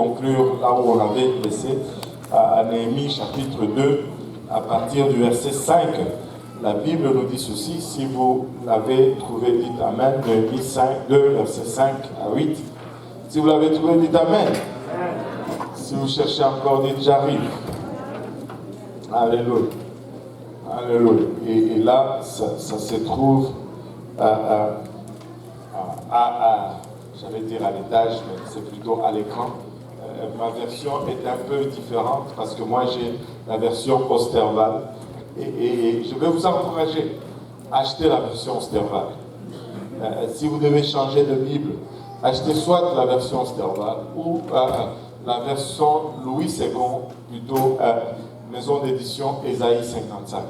Conclure là où on avait laissé, à Néhémie chapitre 2, à partir du verset 5. La Bible nous dit ceci, si vous l'avez trouvé, dites Amen, Néhémie 2, verset 5 à 8. Si vous l'avez trouvé, dites Amen. Si vous cherchez encore, dites j'arrive. Alléluia. Alléluia. Et là, ça se trouve j'allais dire à l'étage, mais c'est plutôt à l'écran. Ma version est un peu différente parce que moi j'ai la version Osterwald et je vais vous encourager à acheter la version Osterwald. Si vous devez changer de Bible, achetez soit la version Osterwald ou la version Louis II, plutôt maison d'édition Ésaïe 55.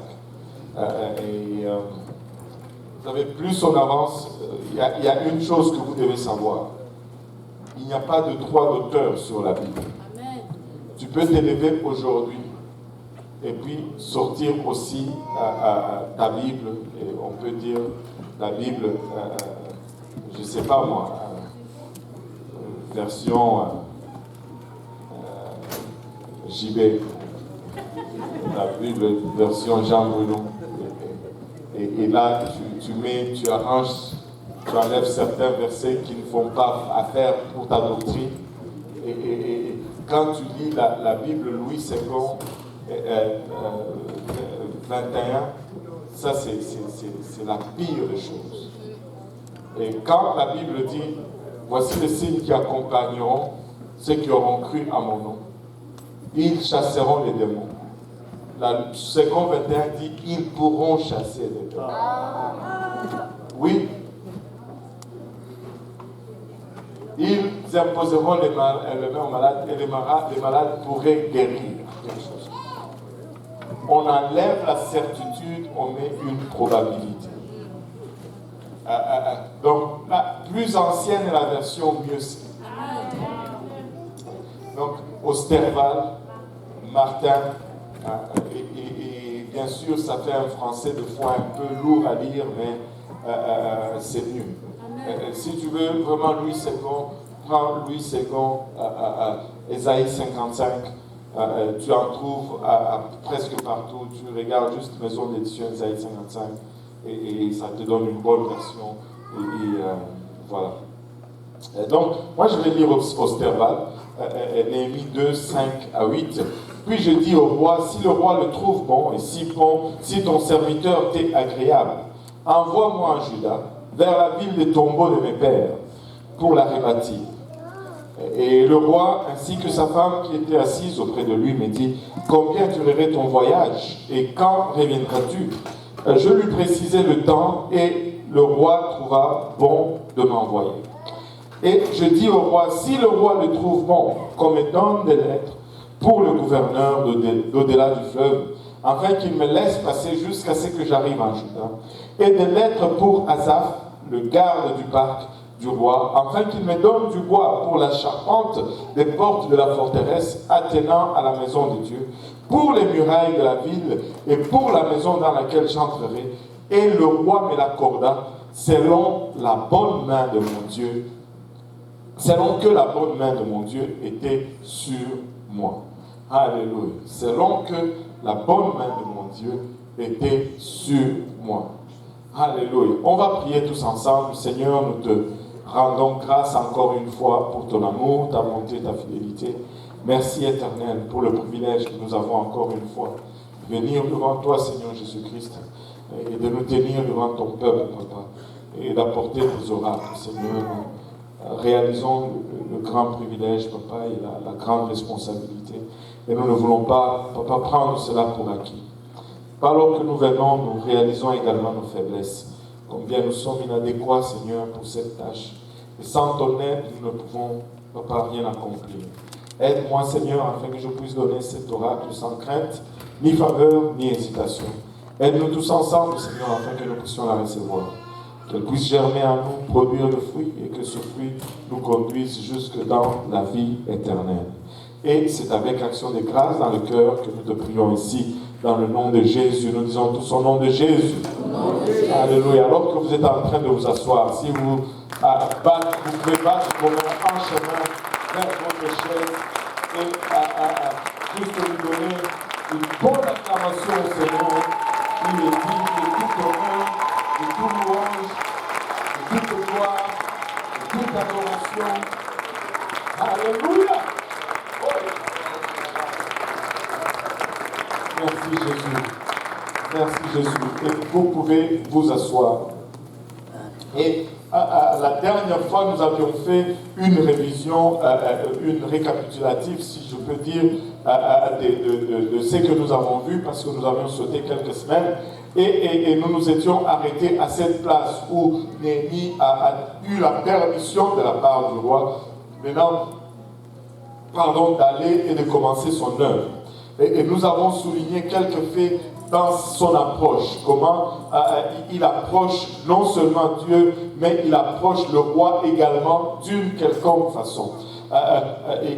Vous savez, plus on avance, il y a une chose que vous devez savoir. Il n'y a pas de droit d'auteur sur la Bible. Amen. Tu peux t'élever aujourd'hui et puis sortir aussi ta Bible, et on peut dire la Bible, je ne sais pas moi, version JB, la Bible version Jean Bruno. Et là, tu arranges, tu enlèves certains versets qui ne font pas affaire pour ta doctrine. Et quand tu lis la Bible Louis II, 21, ça c'est la pire des choses. Et quand la Bible dit, voici les signes qui accompagneront ceux qui auront cru à mon nom, ils chasseront les démons. La seconde 21 dit, ils pourront chasser les démons. Oui. Ils imposeront les mains aux malades et les malades pourraient guérir quelque chose. On enlève la certitude, on met une probabilité. Donc, la plus ancienne est la version mieux c'est. Donc, Osterwald, Martin, et bien sûr, ça fait un français de fois un peu lourd à lire, mais c'est mieux. Si tu veux vraiment Louis II, prends Louis II, Ésaïe 55, tu en trouves presque partout. Tu regardes juste maison d'édition Ésaïe 55 et ça te donne une bonne version. Voilà. Donc, moi je vais lire Osterwald, Néhémie 2, 5 à 8. Puis je dis au roi, si le roi le trouve bon et si ton serviteur t'est agréable, envoie-moi en Juda, vers la ville des tombeaux de mes pères, pour la rebâtir. Et le roi, ainsi que sa femme qui était assise auprès de lui, me dit, combien durerait ton voyage et quand reviendras-tu? Je lui précisai le temps et le roi trouva bon de m'envoyer. Et je dis au roi, si le roi le trouve bon, qu'on me donne des lettres pour le gouverneur d'au-delà du fleuve, afin qu'il me laisse passer jusqu'à ce que j'arrive en Juda, et des lettres pour Asaph, le garde du parc du roi, afin qu'il me donne du bois pour la charpente des portes de la forteresse attenant à la maison de Dieu, pour les murailles de la ville et pour la maison dans laquelle j'entrerai. Et le roi me l'accorda selon la bonne main de mon Dieu, selon que la bonne main de mon Dieu était sur moi. Alléluia. Selon que la bonne main de mon Dieu était sur moi. Alléluia. On va prier tous ensemble. Seigneur, nous te rendons grâce encore une fois pour ton amour, ta bonté, ta fidélité. Merci éternel pour le privilège que nous avons encore une fois de venir devant toi, Seigneur Jésus-Christ, et de nous tenir devant ton peuple, Papa, et d'apporter tes oracles, Seigneur. Réalisons le grand privilège, Papa, et la grande responsabilité. Et nous ne voulons pas, Papa, prendre cela pour acquis. Alors que nous venons, nous réalisons également nos faiblesses. Combien nous sommes inadéquats, Seigneur, pour cette tâche. Et sans ton aide, nous ne pouvons, Papa, rien accomplir. Aide-moi, Seigneur, afin que je puisse donner cet oracle sans crainte, ni faveur, ni hésitation. Aide-nous tous ensemble, Seigneur, afin que nous puissions la recevoir. Qu'elle puisse germer en nous, produire le fruit, et que ce fruit nous conduise jusque dans la vie éternelle. Et c'est avec action de grâce dans le cœur que nous te prions ici, dans le nom de Jésus. Nous disons tous au nom de Jésus. Alléluia. Alors que vous êtes en train de vous asseoir, si vous pouvez battre vos mains en chemin vers votre votre chaise et juste lui donner une bonne acclamation au Seigneur. Il est digne de tout honneur, de toute louange, de toute gloire, de toute adoration. Alléluia! Merci Jésus. Merci Jésus. Et vous pouvez vous asseoir. Et la dernière fois, nous avions fait une révision, une récapitulative, si je peux dire, de ce que nous avons vu, parce que nous avions sauté quelques semaines. Et nous nous étions arrêtés à cette place où Néhémie a eu la permission de la part du roi, d'aller et de commencer son œuvre. Et nous avons souligné quelques faits dans son approche, comment il approche non seulement Dieu, mais il approche le roi également d'une quelconque façon.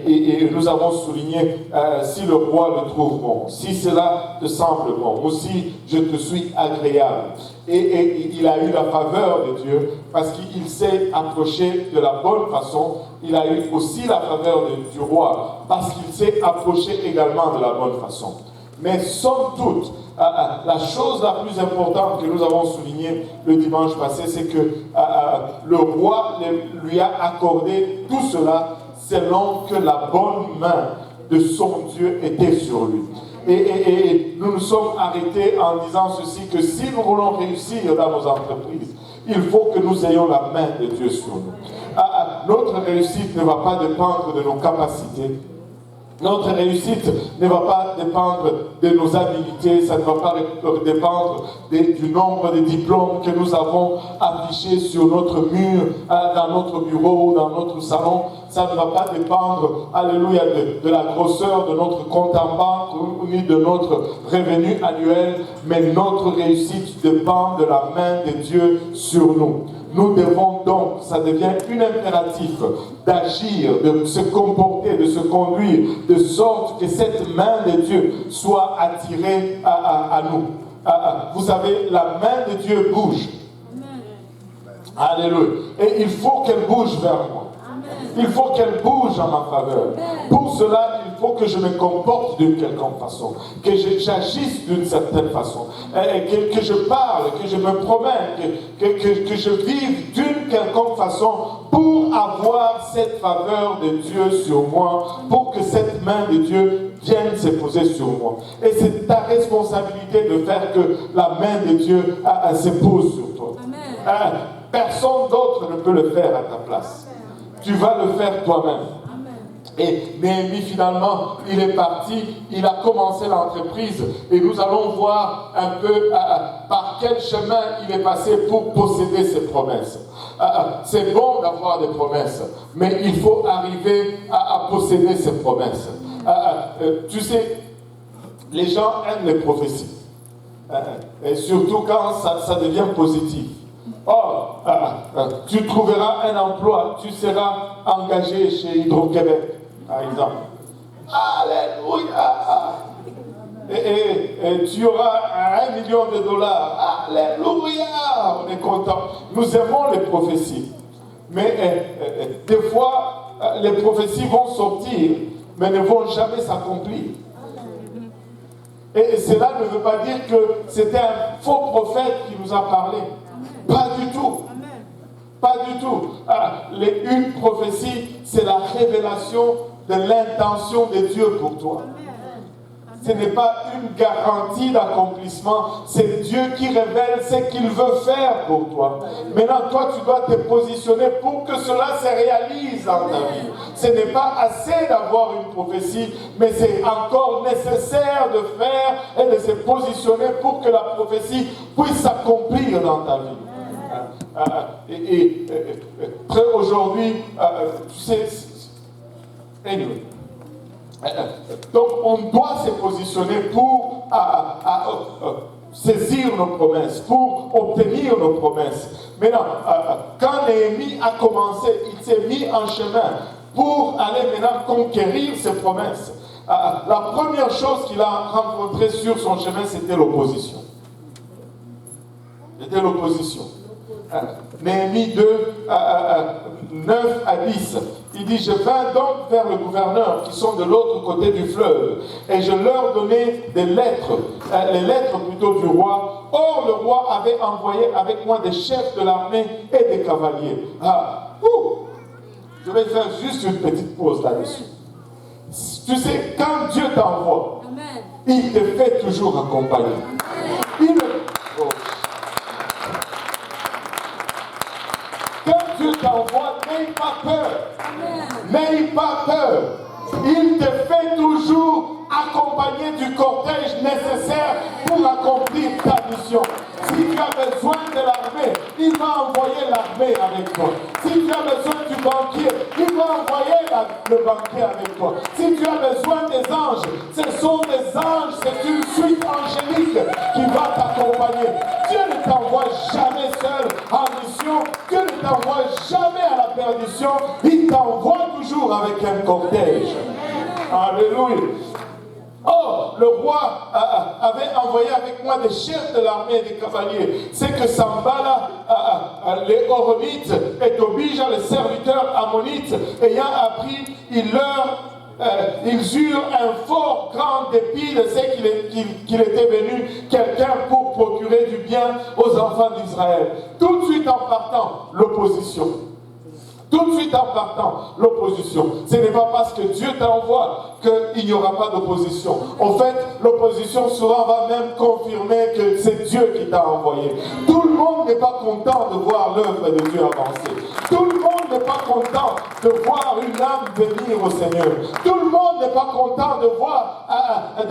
Et nous avons souligné si le roi le trouve bon, si cela te semble bon, aussi je te suis agréable. Et il a eu la faveur de Dieu parce qu'il s'est approché de la bonne façon. Il a eu aussi la faveur du roi parce qu'il s'est approché également de la bonne façon. Mais somme toute, la chose la plus importante que nous avons soulignée le dimanche passé, c'est que le roi lui a accordé tout cela selon que la bonne main de son Dieu était sur lui. Et nous nous sommes arrêtés en disant ceci, que si nous voulons réussir dans nos entreprises, il faut que nous ayons la main de Dieu sur nous. Notre réussite ne va pas dépendre de nos capacités. Notre réussite ne va pas dépendre de nos habilités, ça ne va pas dépendre du nombre de diplômes que nous avons affichés sur notre mur, dans notre bureau, dans notre salon. Ça ne va pas dépendre, alléluia, de la grosseur de notre compte en banque, ni de notre revenu annuel, mais notre réussite dépend de la main de Dieu sur nous. Nous devons donc, ça devient un impératif d'agir, de se comporter, de se conduire, de sorte que cette main de Dieu soit attirée à nous. Vous savez, la main de Dieu bouge. Alléluia. Et il faut qu'elle bouge vers moi. Il faut qu'elle bouge en ma faveur. Pour cela, il faut que je me comporte d'une quelconque façon, que j'agisse d'une certaine façon, que je parle, que je me promène, que je vive d'une quelconque façon pour avoir cette faveur de Dieu sur moi, pour que cette main de Dieu vienne se poser sur moi. Et c'est ta responsabilité de faire que la main de Dieu se pose sur toi. Personne d'autre ne peut le faire à ta place. Tu vas le faire toi-même. Et Néhémie, finalement, il est parti, il a commencé l'entreprise et nous allons voir un peu par quel chemin il est passé pour posséder ses promesses. C'est bon d'avoir des promesses, mais il faut arriver à posséder ces promesses. Tu sais, les gens aiment les prophéties, et surtout quand ça devient positif. Tu trouveras un emploi, tu seras engagé chez Hydro-Québec, par exemple. Alléluia! Et tu auras $1 million. Alléluia! On est content. Nous aimons les prophéties. Mais des fois, les prophéties vont sortir, mais ne vont jamais s'accomplir. Et cela ne veut pas dire que c'était un faux prophète qui nous a parlé. Pas du tout. Pas du tout. Une prophétie, c'est la révélation de l'intention de Dieu pour toi. Ce n'est pas une garantie d'accomplissement, c'est Dieu qui révèle ce qu'il veut faire pour toi. Maintenant, toi, tu dois te positionner pour que cela se réalise dans ta vie. Ce n'est pas assez d'avoir une prophétie, mais c'est encore nécessaire de faire et de se positionner pour que la prophétie puisse s'accomplir dans ta vie. Aujourd'hui, tu sais, anyway. Donc on doit se positionner pour saisir nos promesses, pour obtenir nos promesses. Maintenant, quand Néhémie a commencé, il s'est mis en chemin pour aller maintenant conquérir ses promesses. La première chose qu'il a rencontrée sur son chemin, c'était l'opposition. C'était l'opposition. Néhémie 2, 9 à 10. Il dit, je vins donc vers le gouverneur qui sont de l'autre côté du fleuve, et je leur donnai des lettres, les lettres plutôt du roi. Or, le roi avait envoyé avec moi des chefs de l'armée et des cavaliers. Je vais faire juste une petite pause là-dessus. Tu sais, quand Dieu t'envoie, il te fait toujours accompagner. Quand Dieu t'envoie, n'aie pas peur. N'aie pas peur. Il te fait toujours accompagner du cortège nécessaire pour accomplir ta mission. Si tu as besoin de l'armée, il va envoyer l'armée avec toi. Si tu as besoin du banquier, il va envoyer le banquier avec toi. Si tu as besoin des anges, ce sont des anges, c'est une suite angélique qui va t'accompagner. Dieu ne t'envoie jamais seul en mission. Dieu ne t'envoie jamais à la perdition. Il t'envoie toujours avec un cortège. Alléluia. Or, le roi avait envoyé avec moi des chefs de l'armée et des cavaliers. C'est que Sambala, les Horonites, et Tobija, les serviteurs ammonites, ayant appris, ils eurent un fort grand dépit de ce qu'il était venu quelqu'un pour procurer du bien aux enfants d'Israël. Tout de suite en partant, l'opposition. Tout de suite en partant, l'opposition. Ce n'est pas parce que Dieu t'envoie qu'il n'y aura pas d'opposition. En fait, l'opposition souvent va même confirmer que c'est Dieu qui t'a envoyé. Tout le monde n'est pas content de voir l'œuvre de Dieu avancer. Tout le monde n'est pas content de voir une âme venir au Seigneur. Tout le monde n'est pas content de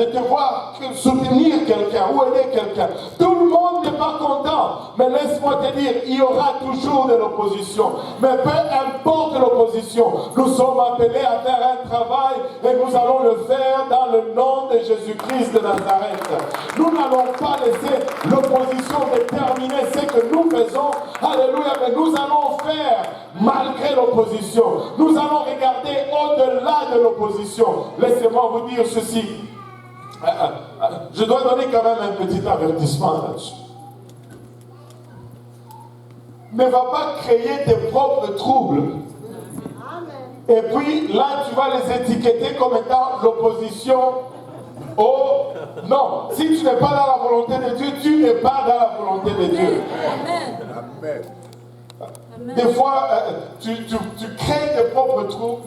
te voir soutenir quelqu'un ou aider quelqu'un. Tout le monde n'est pas content. Mais laisse-moi te dire, il y aura toujours de l'opposition. Mais peu importe l'opposition, nous sommes appelés à faire un travail et nous allons le faire dans le nom de Jésus-Christ de Nazareth. Nous n'allons pas laisser l'opposition déterminer ce que nous faisons. Alléluia, mais nous allons faire malgré l'opposition. Nous allons regarder au-delà de l'opposition. Laissez-moi vous dire ceci. Je dois donner quand même un petit avertissement là-dessus. Ne va pas créer tes propres troubles. Et puis là, tu vas les étiqueter comme étant l'opposition. Oh, non. Si tu n'es pas dans la volonté de Dieu, tu n'es pas dans la volonté de Dieu. Amen. Des fois, tu crées tes propres troubles.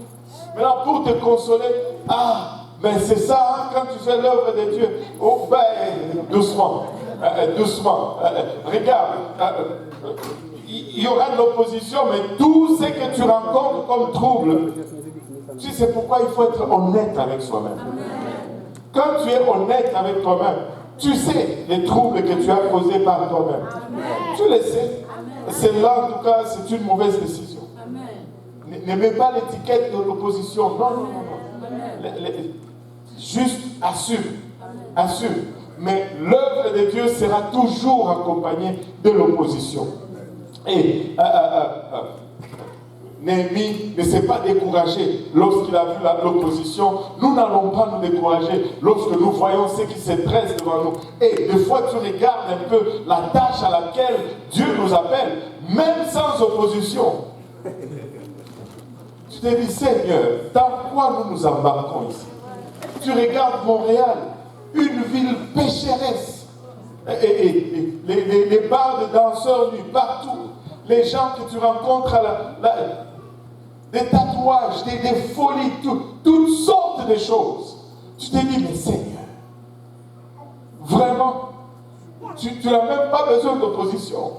Maintenant, pour te consoler, mais c'est ça, hein, quand tu fais l'œuvre de Dieu. Oh, doucement. Doucement. Regarde. Il y aura de l'opposition, mais tout ce que tu rencontres comme trouble, tu sais pourquoi il faut être honnête avec soi-même. Quand tu es honnête avec toi-même, tu sais les troubles que tu as causés par toi-même. Tu les sais. C'est là, en tout cas, c'est une mauvaise décision. Ne mets pas l'étiquette de l'opposition. Non. Juste assume. Assume. Mais l'œuvre de Dieu sera toujours accompagnée de l'opposition. Et Néhémie ne s'est pas découragé lorsqu'il a vu l'opposition. Nous n'allons pas nous décourager lorsque nous voyons ce qui se dresse devant nous. Et des fois, tu regardes un peu la tâche à laquelle Dieu nous appelle, même sans opposition. Tu te dis, Seigneur, dans quoi nous nous embarquons ici? Tu regardes Montréal, une ville pécheresse. Et les bars de danseurs nus partout. Les gens que tu rencontres, des tatouages, des folies, toutes sortes de choses. Tu te dis, mais Seigneur, vraiment, tu n'as même pas besoin d'opposition.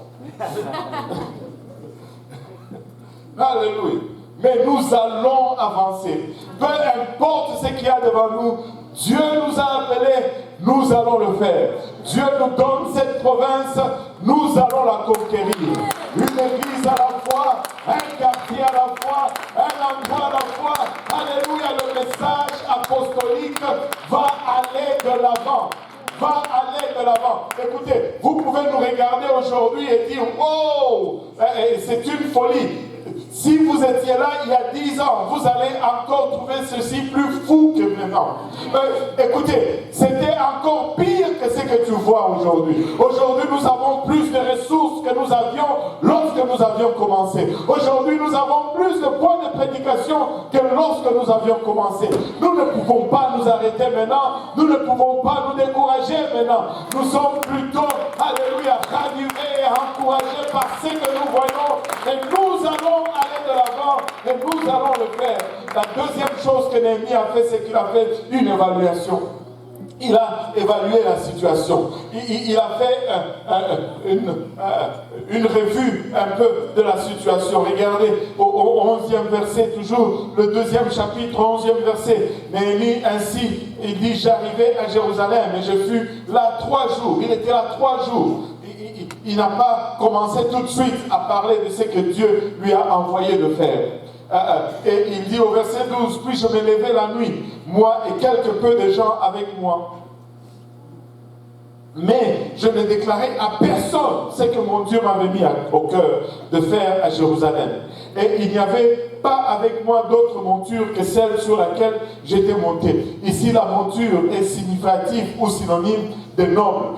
Alléluia. Mais nous allons avancer. Peu importe ce qu'il y a devant nous, Dieu nous a appelés, nous allons le faire. Dieu nous donne cette province, nous allons la conquérir. Une église à la fois, un quartier à la fois, un endroit à la fois. Alléluia, le message apostolique va aller de l'avant. Va aller de l'avant. Écoutez, vous pouvez nous regarder aujourd'hui et dire, oh, c'est une folie. Si vous étiez là il y a 10 ans, vous allez encore trouver ceci plus fou que maintenant. Écoutez, c'était encore pire que ce que tu vois aujourd'hui. Aujourd'hui, nous avons plus de ressources que nous avions lorsque nous avions commencé. Aujourd'hui, nous avons plus de points de prédication que lorsque nous avions commencé. Nous ne pouvons pas nous arrêter maintenant. Nous ne pouvons pas nous décourager maintenant. Nous sommes plutôt, alléluia, ranimés et encouragés par ce que nous voyons. Et nous allons aller de l'avant et nous allons le faire. La deuxième chose que Néhémie a fait, c'est qu'il a fait une évaluation. Il a évalué la situation. Il a fait une revue un peu de la situation. Regardez au 11e verset, toujours le 2e chapitre, 11e verset. Néhémie ainsi, il dit, j'arrivais à Jérusalem et je fus là 3 jours. Il était là 3 jours. Il n'a pas commencé tout de suite à parler de ce que Dieu lui a envoyé de faire. Et il dit au verset 12, puis je me levai la nuit, moi et quelque peu de gens avec moi. Mais je ne déclarais à personne ce que mon Dieu m'avait mis au cœur de faire à Jérusalem. Et il n'y avait pas avec moi d'autre monture que celle sur laquelle j'étais monté. Ici, la monture est significative ou synonyme de noble.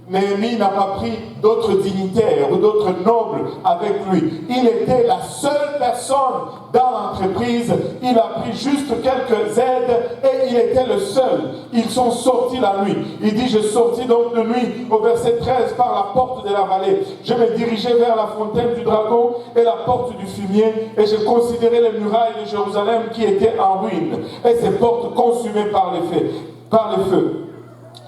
Néhémie n'a pas pris d'autres dignitaires ou d'autres nobles avec lui. Il était la seule personne dans l'entreprise. Il a pris juste quelques aides et il était le seul. Ils sont sortis la nuit. Il dit, je sortis donc de nuit au verset 13 par la porte de la vallée. Je me dirigeais vers la fontaine du dragon et la porte du fumier et je considérais les murailles de Jérusalem qui étaient en ruine et ces portes consumées par le feu.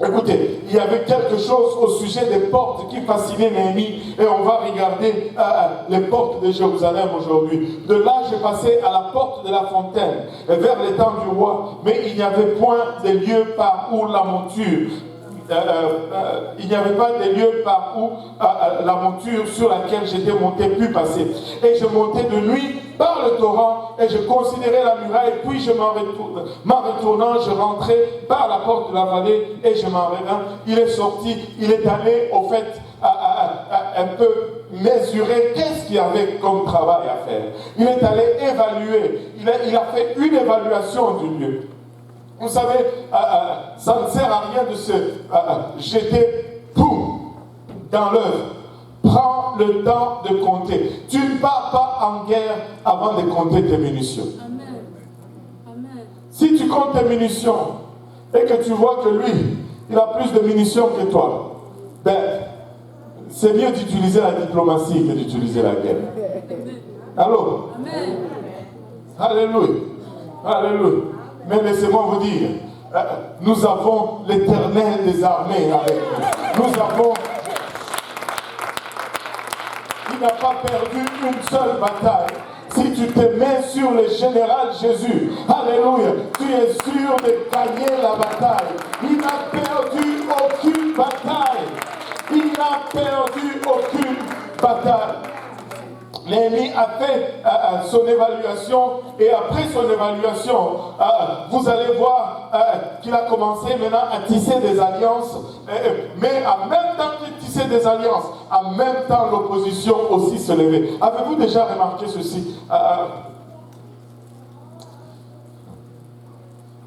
Écoutez, il y avait quelque chose au sujet des portes qui fascinait Néhémie et on va regarder les portes de Jérusalem aujourd'hui. De là, j'ai passé à la porte de la fontaine vers l'étang du roi, mais il n'y avait point de lieu par où la monture. Il n'y avait pas de lieu par où la monture sur laquelle j'étais monté put passer. Et je montais de nuit par le torrent et je considérais la muraille, puis je m'en retournant, je rentrais par la porte de la vallée et je m'en revins. Il est sorti, il est allé au fait un peu mesurer qu'est-ce qu'il y avait comme travail à faire. Il est allé évaluer, il a fait une évaluation du lieu. Vous savez, ça ne sert à rien de se jeter tout dans l'œuvre. Prends le temps de compter. Tu ne pars pas en guerre avant de compter tes munitions. Amen. Amen. Si tu comptes tes munitions et que tu vois que lui, il a plus de munitions que toi, ben, c'est mieux d'utiliser la diplomatie que d'utiliser la guerre. Allô? Amen. Alléluia. Alléluia. Mais laissez-moi vous dire, nous avons l'Éternel des armées avec nous. Nous avons... Il n'a pas perdu une seule bataille. Si tu te mets sur le général Jésus, alléluia, tu es sûr de gagner la bataille. Il n'a perdu aucune bataille. Il n'a perdu aucune bataille. Néhémie a fait son évaluation et après son évaluation, vous allez voir qu'il a commencé maintenant à tisser des alliances, mais en même temps qu'il tissait des alliances, en même temps l'opposition aussi se levait. Avez-vous déjà remarqué ceci?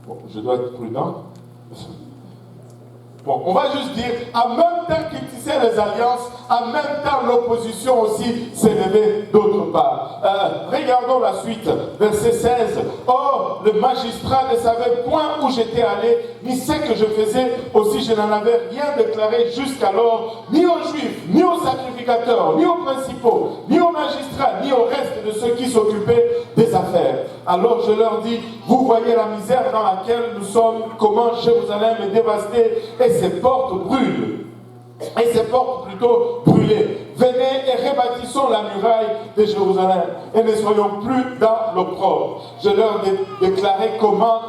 Bon, je dois être prudent. Bon, on va juste dire, en même temps qu'il tissait les alliances, en même temps l'opposition aussi s'est levée d'autre part. Regardons la suite, verset 16. Or, le magistrat ne savait point où j'étais allé, ni ce que je faisais, aussi je n'en avais rien déclaré jusqu'alors, ni aux Juifs, ni aux sacrificateurs, ni aux principaux, ni aux magistrats, ni au reste de ceux qui s'occupaient des affaires. Alors je leur dis, vous voyez la misère dans laquelle nous sommes, comment Jérusalem est dévastée, et ses portes brûlent. Et ses portes plutôt brûlées. Venez et rebâtissons la muraille de Jérusalem et ne soyons plus dans l'opprobre. Je leur déclarai comment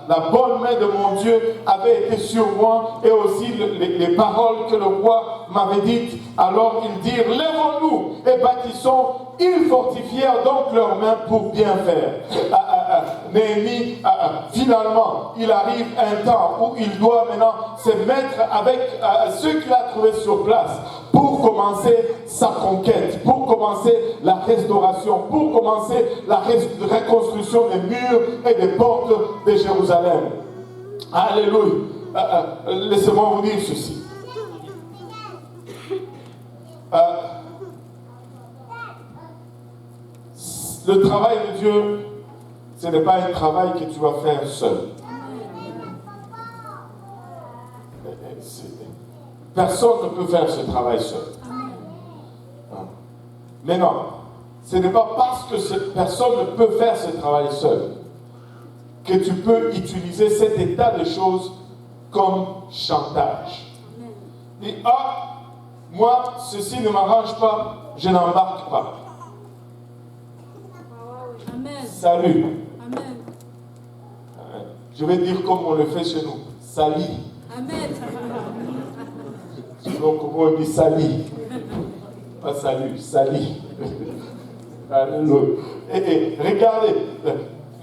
la bonne main de mon Dieu avait été sur moi et aussi les paroles que le roi m'avait dites. Alors ils dirent, lèvons-nous et bâtissons. Ils fortifièrent donc leurs mains pour bien faire. Néhémie, finalement, il arrive un temps où il doit maintenant se mettre avec ceux qu'il a trouvés sur place pour commencer sa conquête, pour commencer la restauration, pour commencer la reconstruction des murs et des portes de Jérusalem. Alléluia. Laissez-moi vous dire ceci. Le travail de Dieu, ce n'est pas un travail que tu vas faire seul. Personne ne peut faire ce travail seul. Mais non, ce n'est pas parce que cette personne ne peut faire ce travail seul que tu peux utiliser cet état de choses comme chantage. Et moi, ceci ne m'arrange pas, je n'embarque pas. Amen. Salut. Amen. Je vais dire comme on le fait chez nous. Salut. Amen. Donc, comment on dit salut? Pas salut, salut. Alléluia. Et regardez,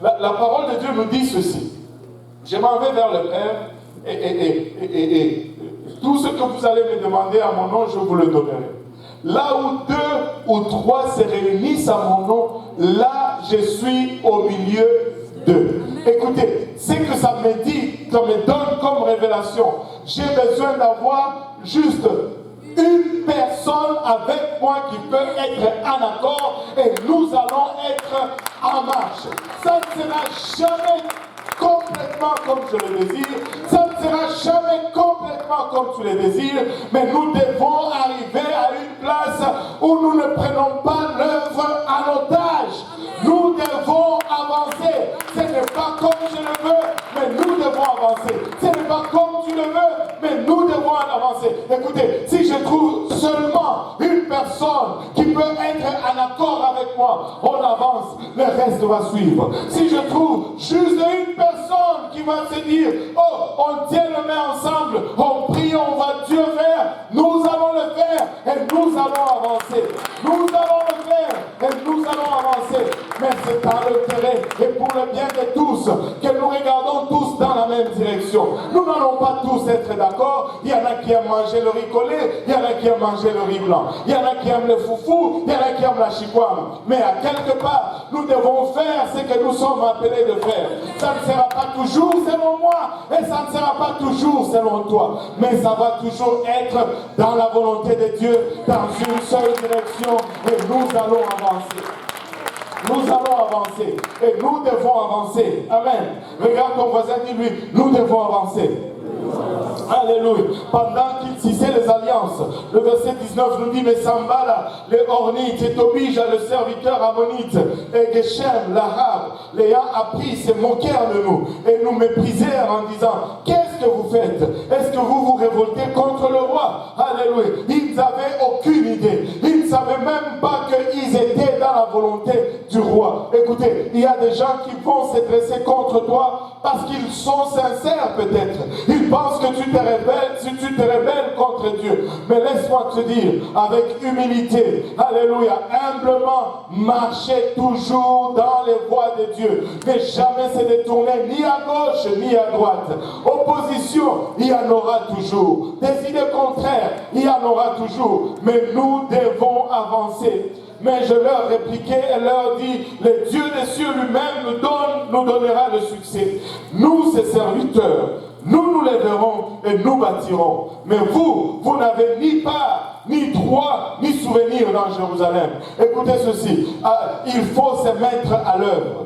la parole de Dieu nous dit ceci. Je m'en vais vers le Père et tout ce que vous allez me demander à mon nom, je vous le donnerai. Là où 2 ou 3 se réunissent à mon nom, là je suis au milieu d'eux. Écoutez, ce que ça me dit, ça me donne comme révélation. J'ai besoin d'avoir juste une personne avec moi qui peut être en accord et nous allons être en marche. Ça ne sera jamais complètement comme je le désire, ça ne sera jamais complètement comme tu le désires, mais nous devons arriver à une place où nous ne prenons pas l'œuvre en otage. Nous devons avancer. Ce n'est pas comme je le veux, mais nous devons avancer. Ce n'est pas comme tu le veux, mais nous devons avancer. Écoutez, si je trouve seulement une personne qui peut être en accord avec moi, on avance, le reste va suivre. Si je trouve juste une personne qui va se dire, oh, on tient les mains ensemble, on prie, on va Dieu faire, nous allons le faire et nous allons avancer. Nous allons le faire et nous allons avancer. Mais c'est dans l'intérêt et pour le bien de tous que nous regardons tous dans la même direction. Nous n'allons pas tous être d'accord. Il y en a qui aiment manger le riz collé, il y en a qui aiment manger le riz blanc, il y en a qui aiment le foufou, il y en a qui aiment la chikwam. Mais à quelque part, nous devons faire ce que nous sommes appelés de faire. Ça ne sera pas toujours selon moi et ça ne sera pas toujours selon toi. Mais ça va toujours être dans la volonté de Dieu, dans une seule direction et nous allons avancer. Nous allons avancer et nous devons avancer. Amen. Regarde ton voisin, dis-lui, nous devons avancer. Alléluia. Pendant qu'ils tissaient les alliances, le verset 19 nous dit, mais Sambala, les Ornites, et Tobija, le serviteur ammonite, et Geshem, l'arabe, l'ayant appris, se moquèrent de nous et nous méprisèrent en disant, qu'est-ce que vous faites? Est-ce que vous vous révoltez contre le roi? Alléluia. Ils n'avaient aucune idée. Ils ne savaient même pas qu'ils étaient dans la volonté du roi. Écoutez, il y a des gens qui vont se dresser contre toi parce qu'ils sont sincères peut-être. Ils pensent que tu te rebelles, si tu te rebelles contre Dieu. Mais laisse-moi te dire, avec humilité, alléluia, humblement, marchez toujours dans les voies de Dieu. Ne jamais se détourner ni à gauche ni à droite. Opposition, il y en aura toujours. Des idées contraires, il y en aura toujours. Mais nous devons avancer. Mais je leur répliquai et leur dis, le Dieu des cieux lui-même nous donnera le succès. Nous, ses serviteurs, nous lèverons et nous bâtirons. Mais vous n'avez ni part, ni droit, ni souvenir dans Jérusalem. Écoutez ceci, il faut se mettre à l'œuvre.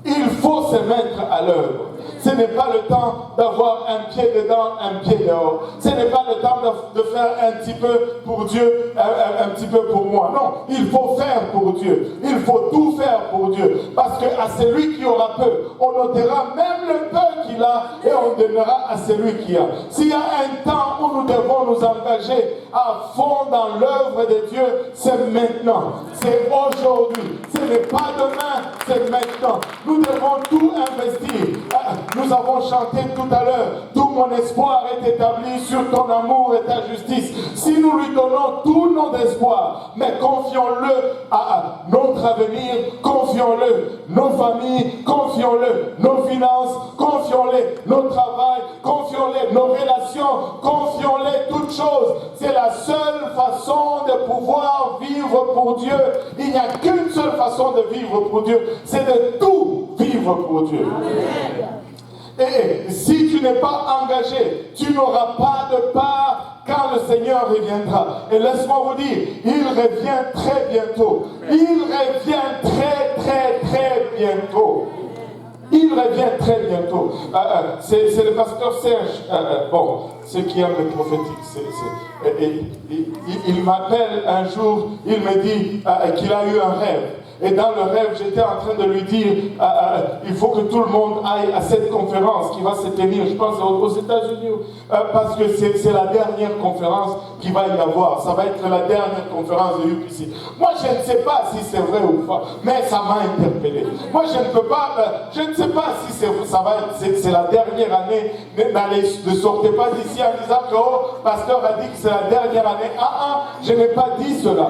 Il faut se mettre à l'œuvre. Ce n'est pas le temps d'avoir un pied dedans, un pied dehors. Ce n'est pas le temps de faire un petit peu pour Dieu, un petit peu pour moi. Non, il faut faire pour Dieu. Il faut tout faire pour Dieu. Parce qu'à celui qui aura peu, on ôtera même le peu qu'il a et on donnera à celui qui a. S'il y a un temps où nous devons nous engager à fond dans l'œuvre de Dieu, c'est maintenant. C'est aujourd'hui. Ce n'est pas demain, c'est maintenant. Nous devons tout investir. Nous nous avons chanté tout à l'heure, tout mon espoir est établi sur ton amour et ta justice. Si nous lui donnons tout notre espoir, mais confions-le à notre avenir, confions-le nos familles, confions-le nos finances, confions-le nos travail, confions-le nos relations, confions-le toutes choses. C'est la seule façon de pouvoir vivre pour Dieu. Il n'y a qu'une seule façon de vivre pour Dieu, c'est de tout vivre pour Dieu. Amen. Et si tu n'es pas engagé, tu n'auras pas de part quand le Seigneur reviendra. Et laisse-moi vous dire, il revient très bientôt. Il revient très bientôt. Il revient très bientôt. C'est le pasteur Serge, ceux qui aiment le prophétique. Il m'appelle un jour, il me dit qu'il a eu un rêve. Et dans le rêve, j'étais en train de lui dire il faut que tout le monde aille à cette conférence qui va se tenir, je pense, aux États-Unis, parce que c'est la dernière conférence qu'il va y avoir. Ça va être la dernière conférence de UPC. Moi, je ne sais pas si c'est vrai ou pas, mais ça m'a interpellé. Moi, je ne peux pas, je ne sais pas si c'est la dernière année. Ne sortez pas d'ici en disant que le pasteur a dit que c'est la dernière année. Je n'ai pas dit cela.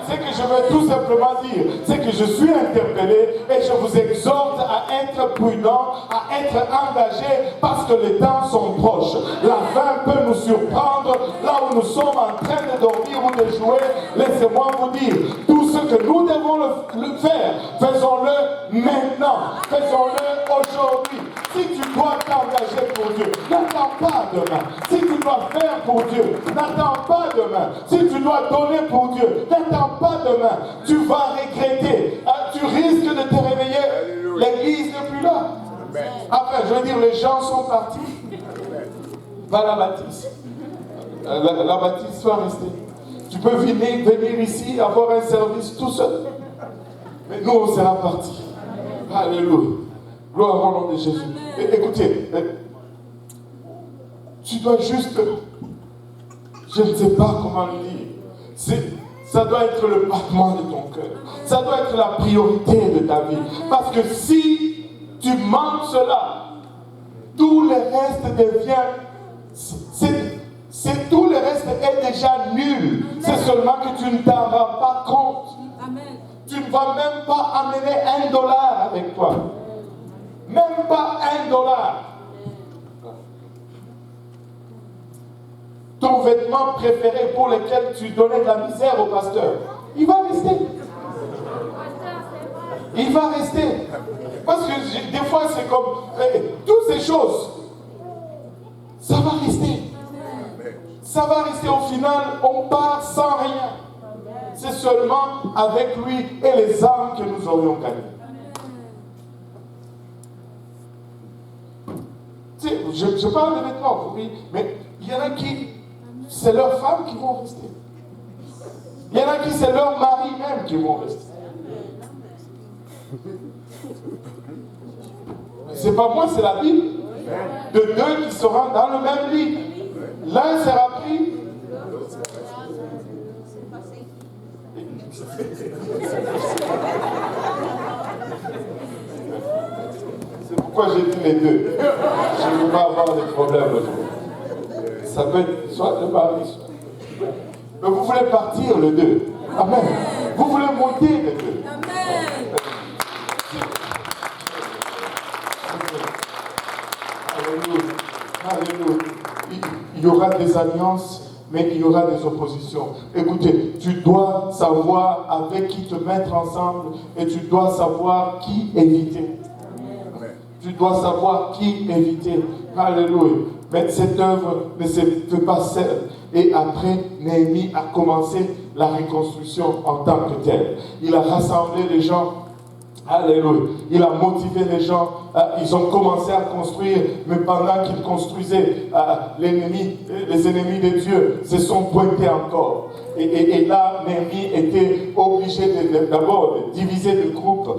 C'est que je veux tout simplement dire, c'est que je suis interpellé et je vous exhorte à être prudent, à être engagé, parce que les temps sont proches. La fin peut nous surprendre là où nous sommes en train de dormir ou de jouer. Laissez-moi vous dire, tout ce que nous devons le faire, faisons-le maintenant, faisons-le aujourd'hui. Si tu dois t'engager pour Dieu, n'attends pas demain. Si tu dois faire pour Dieu, n'attends pas demain. Si tu dois donner pour Dieu, n'attends pas demain. Tu vas regretter. Tu risques de te réveiller. L'église n'est plus là. Enfin, je veux dire, les gens sont partis. Va la bâtisse. La bâtisse va rester. Tu peux venir ici, avoir un service tout seul. Mais nous, on sera partis. Alléluia. Gloire au nom de Jésus. Écoutez, tu dois juste, je ne sais pas comment le dire, ça doit être le battement de ton cœur. Ça doit être la priorité de ta vie. Parce que si tu manques cela, tout le reste devient, tout le reste est déjà nul. C'est seulement que tu ne t'en rends pas compte. Tu ne vas même pas amener $1 avec toi. Même pas $1. Ton vêtement préféré pour lequel tu donnais de la misère au pasteur, il va rester. Il va rester. Parce que des fois, c'est comme toutes ces choses, ça va rester. Ça va rester au final, on part sans rien. C'est seulement avec lui et les âmes que nous aurions gagné. Je parle de vêtements, oui, mais il y en a qui, c'est leurs femmes qui vont rester. Il y en a qui, c'est leur mari même qui vont rester. C'est pas moi, c'est la Bible. De deux qui seront dans le même lit. L'un sera pris. C'est pourquoi j'ai dit les deux. Je ne veux pas avoir des problèmes aujourd'hui. Ça peut être soit le mari, soit. Mais vous voulez partir le deux. Amen. Vous voulez monter le deux. Amen. Alléluia. Alléluia. Il y aura des alliances, mais il y aura des oppositions. Écoutez, tu dois savoir avec qui te mettre ensemble et tu dois savoir qui éviter. Tu dois savoir qui éviter. Alléluia. Mais cette œuvre ne se fait pas seule. Et après, Néhémie a commencé la reconstruction en tant que telle. Il a rassemblé les gens. Alléluia. Il a motivé les gens. Ils ont commencé à construire, mais pendant qu'ils construisaient, les ennemis de Dieu se sont pointés encore. Et là, Néhémie était obligé d'abord de diviser le groupe.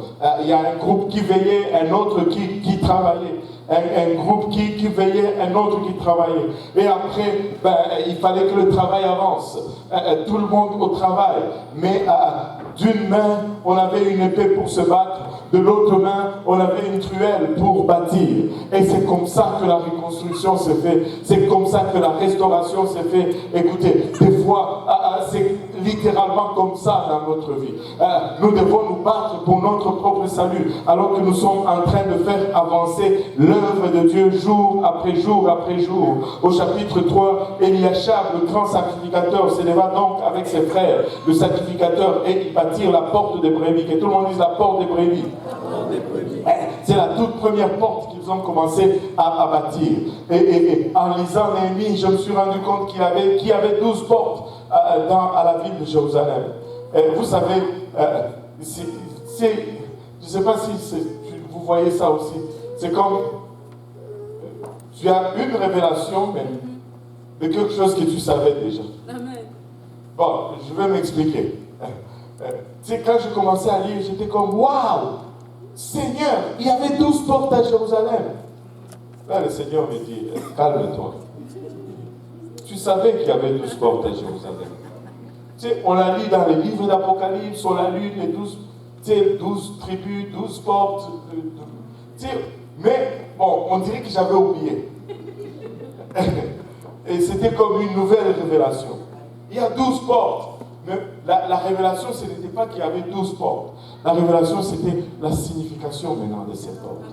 Il y a un groupe qui veillait, un autre qui travaillait. Un groupe qui veillait, un autre qui travaillait. Et après, il fallait que le travail avance. Tout le monde au travail. Mais d'une main, on avait une épée pour se battre. De l'autre main, on avait une truelle pour bâtir. Et c'est comme ça que la reconstruction se fait. C'est comme ça que la restauration se fait. Écoutez, des fois, c'est littéralement comme ça dans notre vie. Nous devons nous battre pour notre propre salut, alors que nous sommes en train de faire avancer l'œuvre de Dieu jour après jour après jour. Au chapitre 3, Eliachab, le grand sacrificateur, s'éleva donc avec ses frères, le sacrificateur, et ils bâtirent la porte des brebis. Que tout le monde dise la porte des brebis. C'est la toute première porte qu'ils ont commencé à bâtir. Et en lisant Néhémie, je me suis rendu compte qu'il y avait 12 portes à la ville de Jérusalem. Vous savez, je ne sais pas si vous voyez ça aussi. C'est comme tu as une révélation, mais de quelque chose que tu savais déjà. Amen. Bon, je vais m'expliquer. Tu sais, quand j'ai commencé à lire, j'étais comme waouh! Seigneur, il y avait 12 portes à Jérusalem. Là, le Seigneur me dit, calme-toi. Tu savais qu'il y avait 12 portes à Jérusalem. Tu sais, on la lit dans les livres d'Apocalypse, on la lit les 12 tribus, 12 portes. Tu sais, mais, bon, on dirait que j'avais oublié. Et c'était comme une nouvelle révélation. Il y a 12 portes. Mais la révélation, ce n'était pas qu'il y avait 12 portes. La révélation, c'était la signification maintenant de ces portes.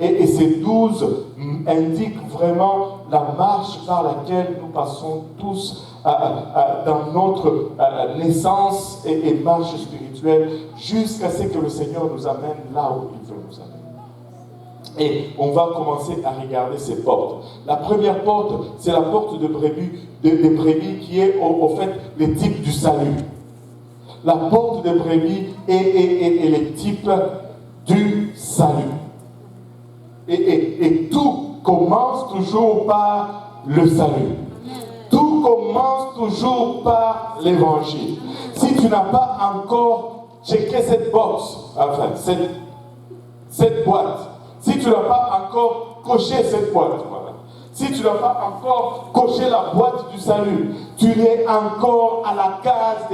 Et ces 12 indiquent vraiment la marche par laquelle nous passons tous dans notre naissance et marche spirituelle jusqu'à ce que le Seigneur nous amène là où il veut nous amener. Et on va commencer à regarder ces portes. La première porte, c'est la porte des brebis qui est au fait le type du salut. La porte des brebis est le type du salut. Et tout commence toujours par le salut. Tout commence toujours par l'évangile. Si tu n'as pas encore checké cette box, enfin, cette boîte, si tu n'as pas encore coché cette boîte, voilà. Si tu n'as pas encore coché la boîte du salut, tu es encore à la case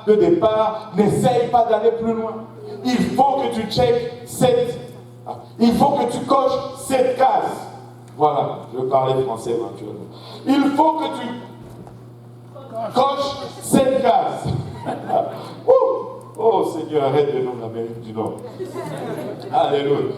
de départ, n'essaye pas d'aller plus loin. Il faut que tu checkes il faut que tu coches cette case. Voilà, je vais parler français éventuellement. Il faut que tu coches cette case. Oh Seigneur, arrête de nous l'Amérique du Nord. Alléluia.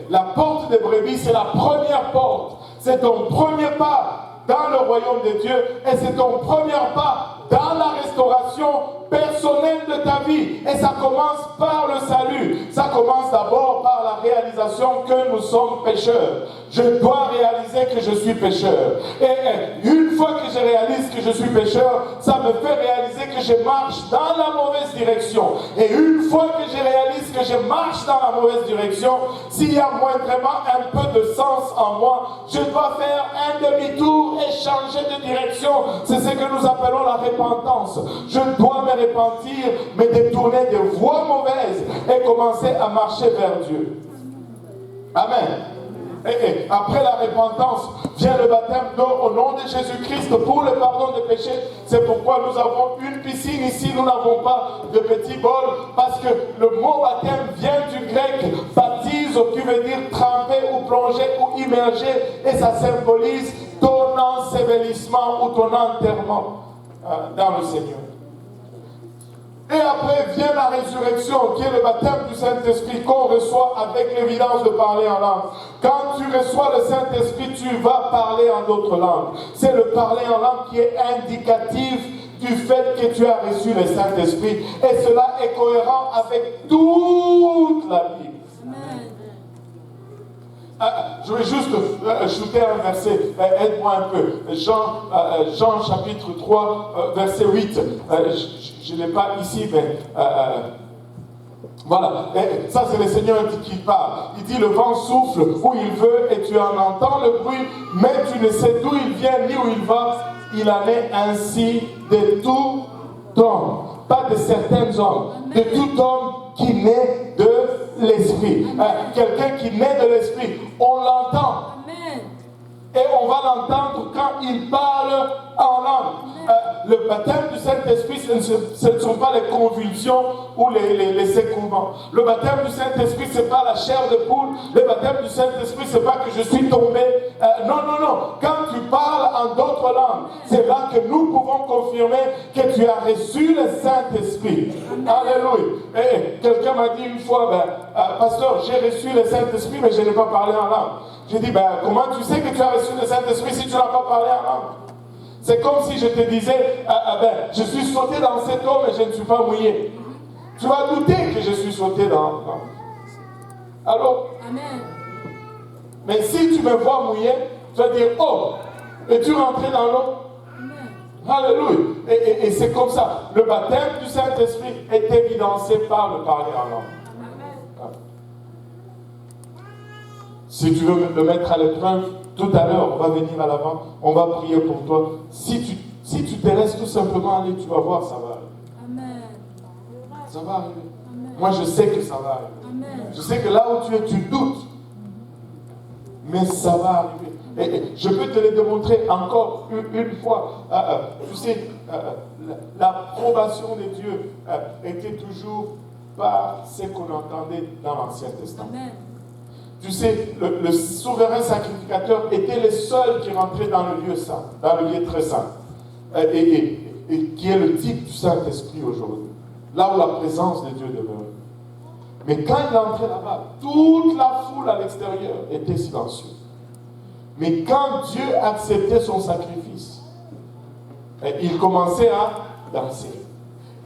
La porte des brebis, c'est la première porte. C'est ton premier pas dans le royaume de Dieu et c'est ton premier pas dans la restauration personnelle de ta vie. Et ça commence par le salut. Ça commence d'abord par la réalisation que nous sommes pécheurs. Je dois réaliser que je suis pécheur. Et une fois que je réalise que je suis pécheur, ça me fait réaliser que je marche dans la mauvaise direction. Et une fois que je réalise que je marche dans la mauvaise direction, s'il y a moindrement un peu de sens en moi, je dois faire un demi-tour et changer de direction. C'est ce que nous appelons la repentance. Je dois me repentir, me détourner des voies mauvaises et commencer à marcher vers Dieu. Amen. Et après la repentance, vient le baptême d'eau au nom de Jésus-Christ pour le pardon des péchés. C'est pourquoi nous avons une piscine ici, nous n'avons pas de petit bol, parce que le mot baptême vient du grec baptise, qui veut dire tremper ou plonger ou immerger, et ça symbolise ton ensevelissement ou ton enterrement dans le Seigneur. Et après vient la résurrection, qui est le baptême du Saint-Esprit qu'on reçoit avec l'évidence de parler en langue. Quand tu reçois le Saint-Esprit, tu vas parler en d'autres langues. C'est le parler en langue qui est indicatif du fait que tu as reçu le Saint-Esprit. Et cela est cohérent avec toute la Bible. Je vais juste ajouter un verset, aide-moi un peu. Jean chapitre 3, verset 8. Je ne l'ai pas ici, mais voilà. Et ça, c'est le Seigneur qui parle. Il dit, le vent souffle où il veut et tu en entends le bruit, mais tu ne sais d'où il vient ni où il va. Il en est ainsi de tout homme, pas de certains hommes, de tout homme qui naît de l'esprit. Quelqu'un qui naît de l'esprit, on l'entend. Et Et on va l'entendre quand il parle en langue. Le baptême du Saint-Esprit, ce ne sont pas les convulsions ou les secouements. Le baptême du Saint-Esprit, ce n'est pas la chair de poule. Le baptême du Saint-Esprit, ce n'est pas que je suis tombé. Non. Quand tu parles en d'autres langues, c'est là que nous pouvons confirmer que tu as reçu le Saint-Esprit. Alléluia. Et quelqu'un m'a dit une fois, pasteur, j'ai reçu le Saint-Esprit, mais je n'ai pas parlé en langue. J'ai dit, comment tu sais que tu as reçu le Saint-Esprit si tu n'as pas parlé en langue? C'est comme si je te disais, je suis sauté dans cette eau, mais je ne suis pas mouillé. Tu vas douter que je suis sauté dans... Allô? Amen. Mais si tu me vois mouillé, tu vas dire, oh, es-tu rentré dans l'eau? Alléluia. Et c'est comme ça. Le baptême du Saint-Esprit est évidencé par le parler en langue. Amen. Si tu veux le mettre à l'épreuve, tout à l'heure, on va venir à l'avant, on va prier pour toi. Si tu te laisses tout simplement aller, tu vas voir, ça va arriver. Amen. Ça va arriver. Amen. Moi, je sais que ça va arriver. Amen. Je sais que là où tu es, tu doutes. Mais ça va arriver. Et je peux te le démontrer encore une fois. Tu sais, l'approbation de Dieu était toujours pas ce qu'on entendait dans l'Ancien Testament. Amen. Tu sais, le souverain sacrificateur était le seul qui rentrait dans le lieu saint, dans le lieu très saint, et qui est le type du Saint-Esprit aujourd'hui, là où la présence de Dieu demeure. Mais quand il entrait là-bas, toute la foule à l'extérieur était silencieuse. Mais quand Dieu acceptait son sacrifice, il commençait à danser.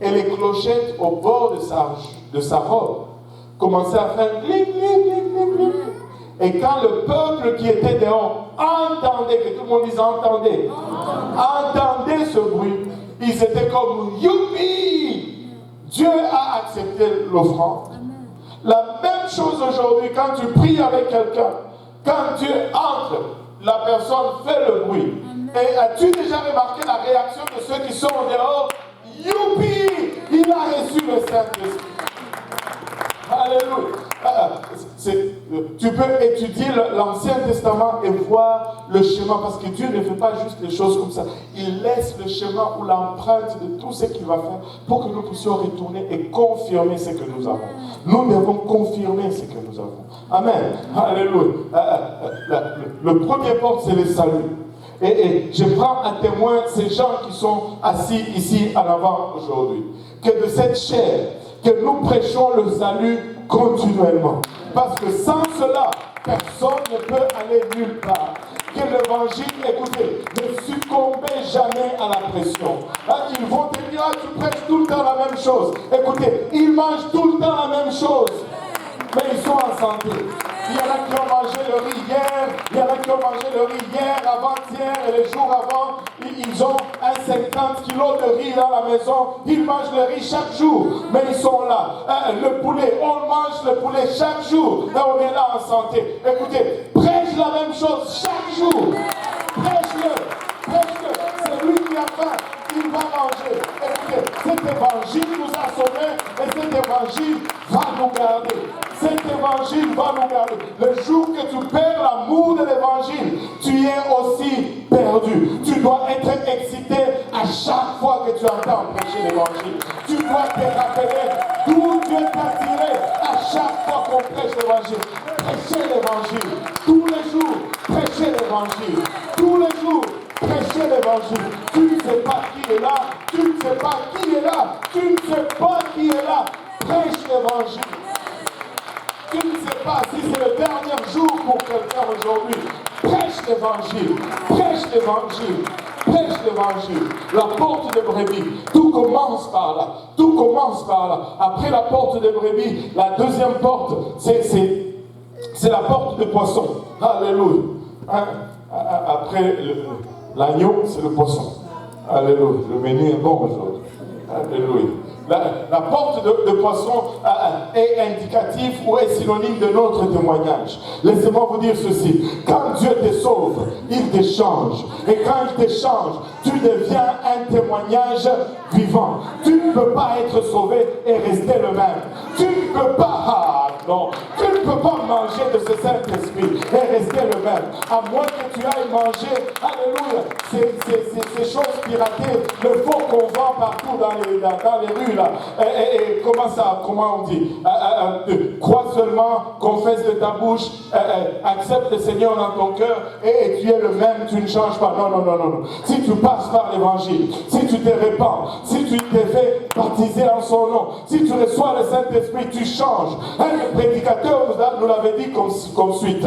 Et les clochettes au bord de sa robe commençaient à faire gling, gling, gling, gling, gling. Et quand le peuple qui était dehors entendait, que tout le monde disait entendait ce bruit, ils étaient comme youpi! Dieu a accepté l'offrande. La même chose aujourd'hui, quand tu pries avec quelqu'un, quand Dieu entre, la personne fait le bruit. Et as-tu déjà remarqué la réaction de ceux qui sont dehors? Youpi! Il a reçu le Saint-Esprit. Alléluia. Tu peux étudier l'Ancien Testament et voir le schéma, parce que Dieu ne fait pas juste les choses comme ça. Il laisse le schéma ou l'empreinte de tout ce qu'il va faire pour que nous puissions retourner et confirmer ce que nous avons. Nous devons confirmer ce que nous avons. Amen. Alléluia. Le premier porte, c'est le salut. Et je prends à témoin ces gens qui sont assis ici à l'avant aujourd'hui. Que de cette chair, que nous prêchons le salut continuellement. Parce que sans cela, personne ne peut aller nulle part. Que l'évangile, écoutez, ne succombez jamais à la pression. Ils vont te dire, tu prêches tout le temps la même chose. Écoutez, ils mangent tout le temps la même chose. Mais ils sont en santé. Il y en a qui ont mangé le riz hier, il y en a qui ont mangé le riz hier, avant-hier et les jours avant. Ils ont 50 kilos de riz dans la maison. Ils mangent le riz chaque jour, mais ils sont là. Le poulet, on mange le poulet chaque jour, mais on est là en santé. Écoutez, prêche la même chose chaque jour. Prêche-le, prêche-le. C'est lui qui a faim. Il va manger. Écoutez, cet évangile nous a sauvés et cet évangile va nous garder. Cet évangile va nous garder. Le jour que tu perds l'amour de l'évangile, tu es aussi perdu. Tu dois être excité à chaque fois que tu entends prêcher l'évangile. Tu dois te rappeler d'où Dieu t'a tiré à chaque fois qu'on prêche l'évangile. Prêchez l'évangile. Tous les jours, prêchez l'évangile. Tous les jours, prêchez l'évangile. Tu ne sais pas qui est là. Tu ne sais pas qui est là. Tu ne sais pas qui est là. Prêche l'évangile. Tu ne sais pas si c'est le dernier jour pour quelqu'un aujourd'hui. Prêche l'évangile. Prêche l'évangile. Prêche l'évangile. La porte de brebis. Tout commence par là. Tout commence par là. Après la porte de brebis, la deuxième porte, c'est la porte de poisson. Alléluia. Hein? Après l'agneau, c'est le poisson. Alléluia. Le menu est bon aujourd'hui. Alléluia. La porte de poisson est indicative ou est synonyme de notre témoignage. Laissez-moi vous dire ceci. Quand Dieu te sauve, il te change. Et quand il te change, tu deviens un témoignage vivant. Tu ne peux pas être sauvé et rester le même. Tu ne peux pas, non, tu ne peux pas manger de ce Saint-Esprit et rester le même. À moins que tu ailles manger, alléluia, ces choses piratées, le faux qu'on vend partout dans les rues là. Et comment on dit, crois seulement, confesse de ta bouche, accepte le Seigneur dans ton cœur et tu es le même, tu ne changes pas. Non. Si tu passes par l'évangile, si tu te répands, si tu t'es fait baptiser en son nom, si tu reçois le Saint-Esprit, tu changes. Le prédicateur nous l'avait dit comme suite.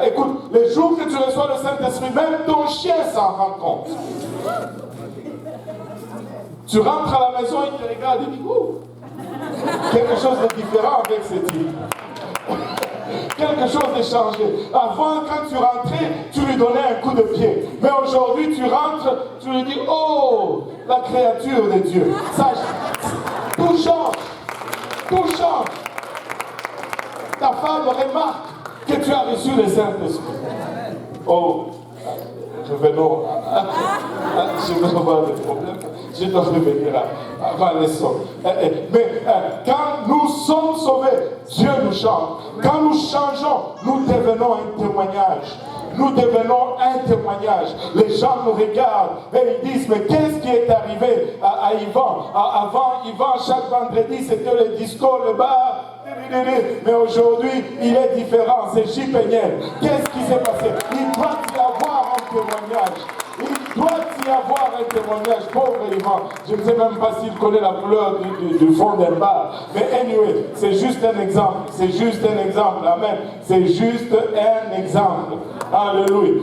Écoute, les jours que tu reçois le Saint-Esprit, même ton chien s'en rend compte. Tu rentres à la maison, il te regarde et dit, ouh, quelque chose de différent avec ce type. Quelque chose de changé. Avant, quand tu rentrais, tu lui donnais un coup de pied. Mais aujourd'hui, tu rentres, tu lui dis, oh, la créature de Dieu. Ça, tout change. Tout change. Ta femme remarque que tu as reçu le Saint-Esprit. Oh, revenons. Je vais avoir des problèmes. Je dois revenir avant les sauts. Mais quand nous sommes sauvés, Dieu nous change. Quand nous changeons, nous devenons un témoignage. Nous devenons un témoignage. Les gens nous regardent et ils disent, mais qu'est-ce qui est arrivé à Yvan? Avant, Yvan, chaque vendredi, c'était le disco, le bar. Mais aujourd'hui, il est différent. C'est J-Péniel. Qu'est-ce qui s'est passé? Il doit y avoir un témoignage. Il doit y avoir un témoignage, pauvre Yvan. Je ne sais même pas s'il connaît la couleur du fond d'un bar. Mais anyway, c'est juste un exemple. C'est juste un exemple. Amen. C'est juste un exemple. Alléluia.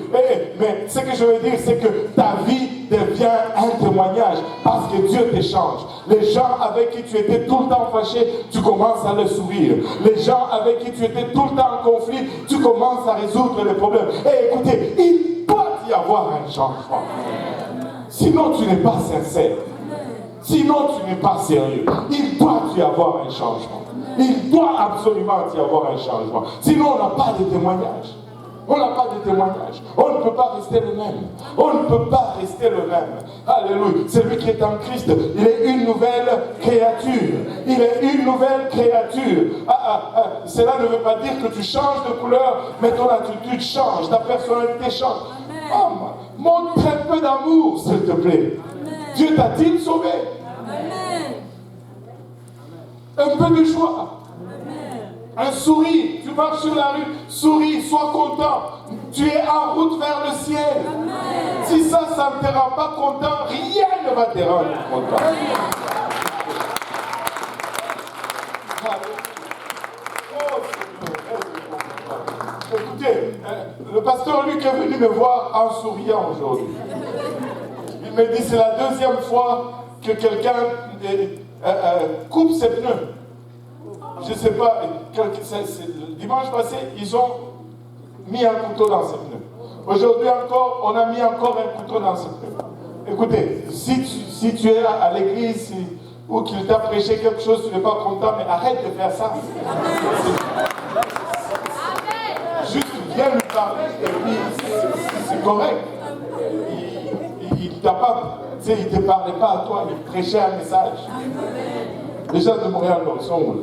Mais ce que je veux dire, c'est que ta vie devient un témoignage parce que Dieu t'échange. Les gens avec qui tu étais tout le temps fâché, tu commences à le sourire. Les gens avec qui tu étais tout le temps en conflit, tu commences à résoudre les problèmes. Et écoutez, il doit y avoir un changement. Sinon, tu n'es pas sincère. Sinon, tu n'es pas sérieux. Il doit y avoir un changement. Il doit absolument y avoir un changement. Sinon, on n'a pas de témoignage. On n'a pas de témoignage. On ne peut pas rester le même. On ne peut pas rester le même. Alléluia. Celui qui est en Christ, il est une nouvelle créature. Il est une nouvelle créature. Cela ne veut pas dire que tu changes de couleur, mais ton attitude change, ta personnalité change. Oh, montre un peu d'amour, s'il te plaît. Amen. Dieu t'a-t-il sauvé? Amen. Un peu de joie. Un sourire, tu marches sur la rue, souris, sois content. Tu es en route vers le ciel. Amen. Si ça ne te rend pas content, rien ne va te rendre content. Écoutez, le pasteur Luc est venu me voir en souriant aujourd'hui. Il me dit, c'est la deuxième fois que quelqu'un coupe ses pneus. Je ne sais pas, le dimanche passé, ils ont mis un couteau dans ses pneus. Aujourd'hui encore, on a mis encore un couteau dans ses pneus. Écoutez, si tu es à l'église ou qu'il t'a prêché quelque chose, tu n'es pas content, mais arrête de faire ça. Juste viens lui parler et puis c'est correct. Il ne te parlait pas à toi, il prêchait un message. Les gens de Montréal, non, ils sont où?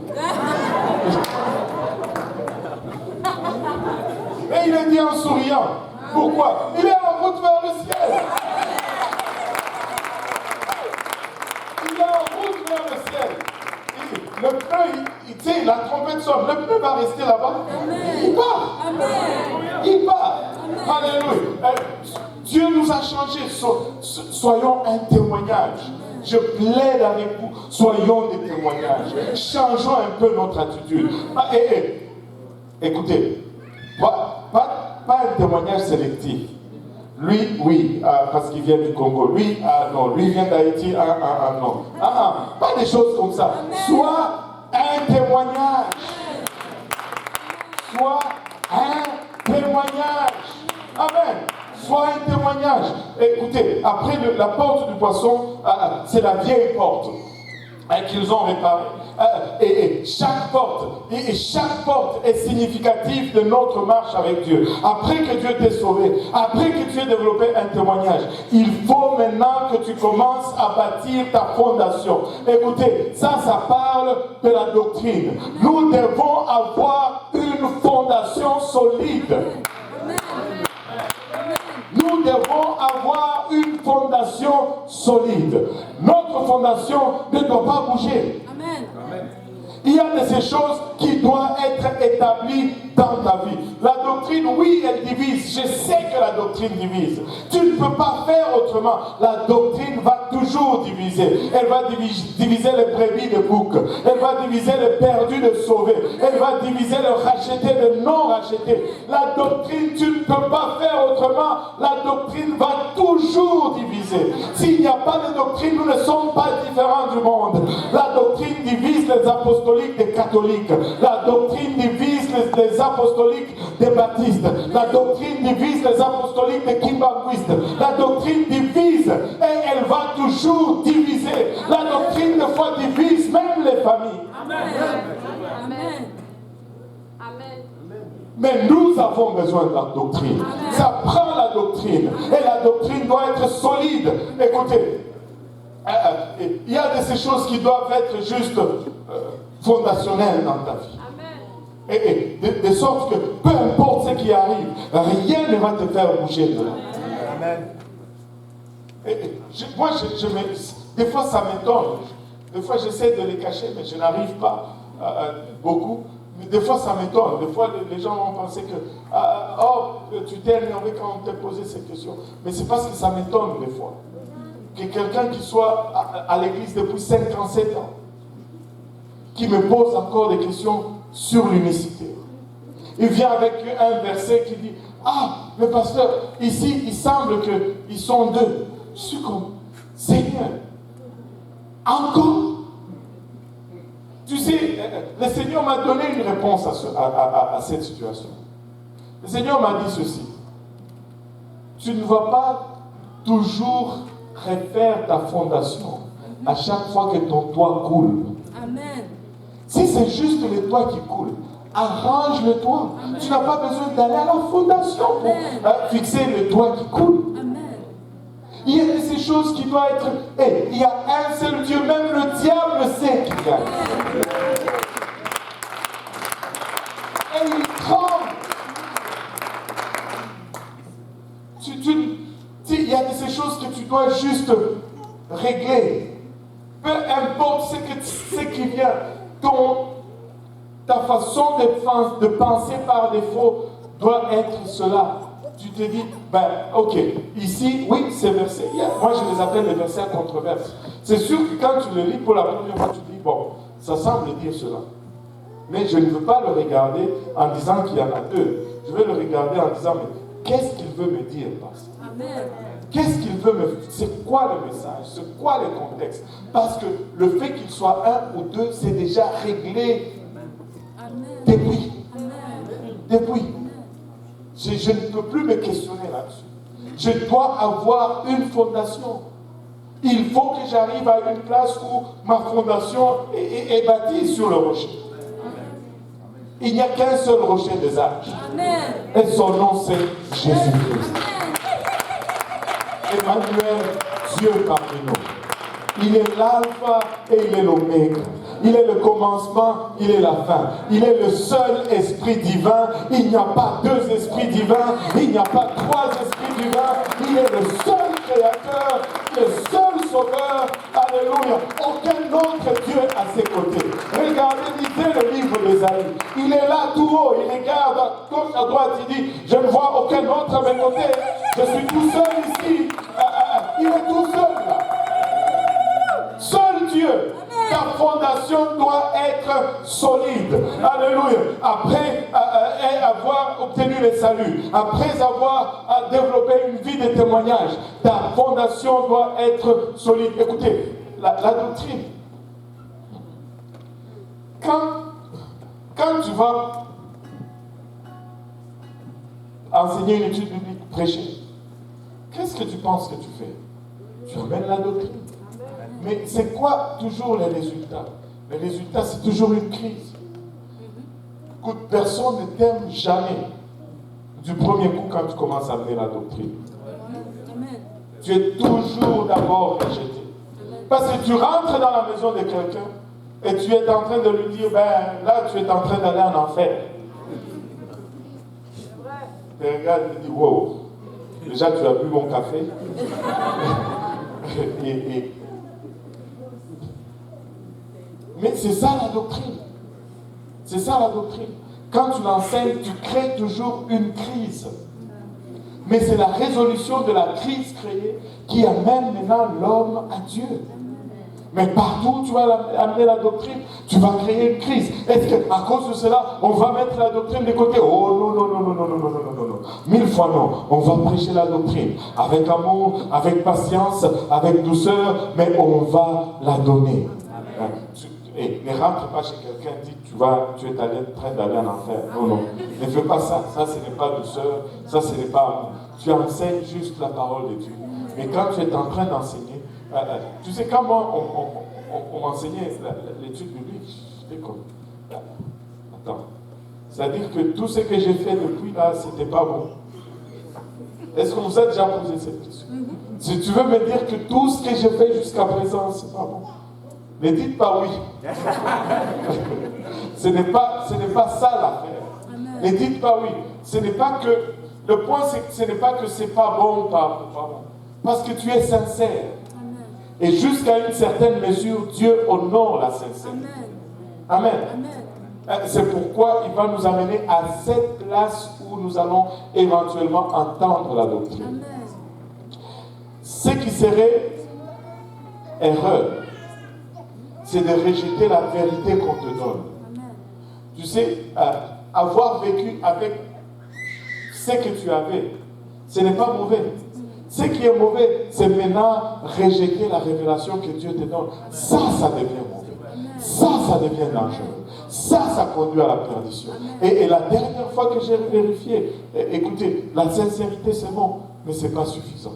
Et il est dit en souriant. Pourquoi? Il est en route vers le ciel. Il est en route vers le ciel. Le pneu, tu sais, la trompette sonne. Le pneu va rester là-bas. Il part. Il part. Alléluia. Dieu nous a changés. Soyons un témoignage. Je plaide avec vous, soyons des témoignages. Changeons un peu notre attitude. Écoutez, pas un témoignage sélectif. Lui, oui, parce qu'il vient du Congo. Lui, non. Lui vient d'Haïti, non. Pas des choses comme ça. Sois un témoignage. Sois un témoignage. Amen. Soit un témoignage. Écoutez, après la porte du poisson, c'est la vieille porte qu'ils ont réparée. Et chaque porte est significative de notre marche avec Dieu. Après que Dieu t'ait sauvé, après que tu aies développé un témoignage, il faut maintenant que tu commences à bâtir ta fondation. Écoutez, ça parle de la doctrine. Nous devons avoir une une fondation solide. Nous devons avoir une fondation solide. Notre fondation ne doit pas bouger. Amen. Il y a de ces choses qui doivent être établies dans ta vie. La doctrine, oui, elle divise. Je sais que la doctrine divise. Tu ne peux pas faire autrement. La doctrine va toujours diviser. Elle va diviser les brebis de bouc. Elle va diviser les perdus de sauvés. Elle va diviser le racheté de non racheté. La doctrine, tu ne peux pas faire autrement. La doctrine va toujours diviser. S'il n'y a pas de doctrine, nous ne sommes pas différents du monde. La doctrine divise les apostoliques des catholiques. La doctrine divise les apostoliques des baptistes. La doctrine divise les apostoliques des kimbanguistes. La doctrine divise et elle va toujours diviser. La doctrine de foi divise même les familles. Amen. Amen. Amen. Mais nous avons besoin de la doctrine. Amen. Ça prend la doctrine. Et la doctrine doit être solide. Écoutez, il y a de ces choses qui doivent être juste fondationnelles dans ta vie. Et de sorte que peu importe ce qui arrive, rien ne va te faire bouger de là. Amen. Des fois ça m'étonne. Des fois j'essaie de les cacher, mais je n'arrive pas beaucoup. Mais des fois ça m'étonne. Des fois les gens vont penser que tu t'es énervé quand on t'a posé cette question. Mais c'est parce que ça m'étonne des fois. Que quelqu'un qui soit à l'église depuis 57 ans, qui me pose encore des questions sur l'unicité. Il vient avec un verset qui dit: ah, mais pasteur, ici, il semble qu'ils sont deux. Je suis comme: Seigneur, encore? Tu sais, le Seigneur m'a donné une réponse à cette situation. Le Seigneur m'a dit ceci: tu ne vas pas toujours refaire ta fondation à chaque fois que ton toit coule. Amen. Si c'est juste le toit qui coule, arrange le toit. Amen. Tu n'as pas besoin d'aller à la fondation pour fixer le toit qui coule. Amen. Il y a de ces choses qui doivent être... il y a un seul Dieu, même le diable sait qu'il y a. Et il tremble. Il y a de ces choses que tu dois juste régler. Peu importe ce qui vient. Ta façon de penser par défaut doit être cela. Tu te dis, ok, ici, oui, ces versets, moi je les appelle les versets à controverse. C'est sûr que quand tu le lis pour la première fois, tu te dis, bon, ça semble dire cela. Mais je ne veux pas le regarder en disant qu'il y en a deux. Je vais le regarder en disant, mais qu'est-ce qu'il veut me dire par ça? Amen. Qu'est-ce qu'il veut me... C'est quoi le message? C'est quoi le contexte? Parce que le fait qu'il soit un ou deux, c'est déjà réglé depuis. Depuis. Je ne peux plus me questionner là-dessus. Je dois avoir une fondation. Il faut que j'arrive à une place où ma fondation est bâtie sur le rocher. Il n'y a qu'un seul rocher des âges. Et son nom, c'est Jésus-Christ. Emmanuel, Dieu parmi nous. Il est l'alpha et il est l'oméga. Il est le commencement, il est la fin. Il est le seul esprit divin. Il n'y a pas deux esprits divins. Il n'y a pas trois esprits divins. Il est le seul créateur, le seul sauveur. Alléluia. Aucun autre Dieu à ses côtés. Regardez, lisez le livre d'Ésaïe. Il est là tout haut. Il regarde à gauche, à droite. Il dit: je ne vois aucun autre à mes côtés. Je suis tout seul ici. Il est tout seul là. Seul Dieu. Ta fondation doit être solide. Alléluia. Après avoir obtenu le salut, après avoir développé une vie de témoignage, ta fondation doit être solide. Écoutez, la doctrine. Quand tu vas enseigner une étude biblique, prêcher, qu'est-ce que tu penses que tu fais? Tu amènes la doctrine. Mais c'est quoi toujours les résultats? Les résultats, c'est toujours une crise. Écoute, personne ne t'aime jamais du premier coup quand tu commences à amener la doctrine. Tu es toujours d'abord rejeté. Parce que tu rentres dans la maison de quelqu'un et tu es en train de lui dire, là, tu es en train d'aller en enfer. te regarde et te dit, wow, déjà tu as bu mon café. Mais c'est ça la doctrine. C'est ça la doctrine. Quand tu l'enseignes, tu crées toujours une crise. Mais c'est la résolution de la crise créée qui amène maintenant l'homme à Dieu. Mais partout où tu vas amener la doctrine, tu vas créer une crise. Est-ce qu'à cause de cela, on va mettre la doctrine de côté? Oh non, non, non, non, non, non, non, non, non, non. 1000 fois non. On va prêcher la doctrine avec amour, avec patience, avec douceur, mais on va la donner. Et ne rentre pas chez quelqu'un et dis tu es en train d'aller en enfer. Non, non. Ne fais pas ça. Ça, ce n'est pas douceur. Ça, ce n'est pas amour. Tu enseignes juste la parole de Dieu. Mais quand tu es en train d'enseigner, tu sais, quand moi, on m'enseignait l'étude biblique, j'étais comme, attends. C'est-à-dire que tout ce que j'ai fait depuis là, c'était pas bon. Est-ce que vous avez déjà posé cette question? Si tu veux me dire que tout ce que j'ai fait jusqu'à présent, c'est pas bon, ne dites pas oui. ce n'est pas ça l'affaire. Ne dites pas oui. Ce n'est pas que, le point c'est que ce n'est pas que c'est pas bon ou pas bon. Parce que tu es sincère. Et jusqu'à une certaine mesure, Dieu honore la sincérité. Amen. C'est pourquoi il va nous amener à cette place où nous allons éventuellement entendre la doctrine. Amen. Ce qui serait erreur, c'est de rejeter la vérité qu'on te donne. Amen. Tu sais, avoir vécu avec ce que tu avais, ce n'est pas mauvais. Ce qui est mauvais, c'est maintenant rejeter la révélation que Dieu te donne. Ça devient mauvais. Ça devient dangereux. Ça conduit à la perdition. Et la dernière fois que j'ai vérifié, écoutez, la sincérité c'est bon, mais ce n'est pas suffisant.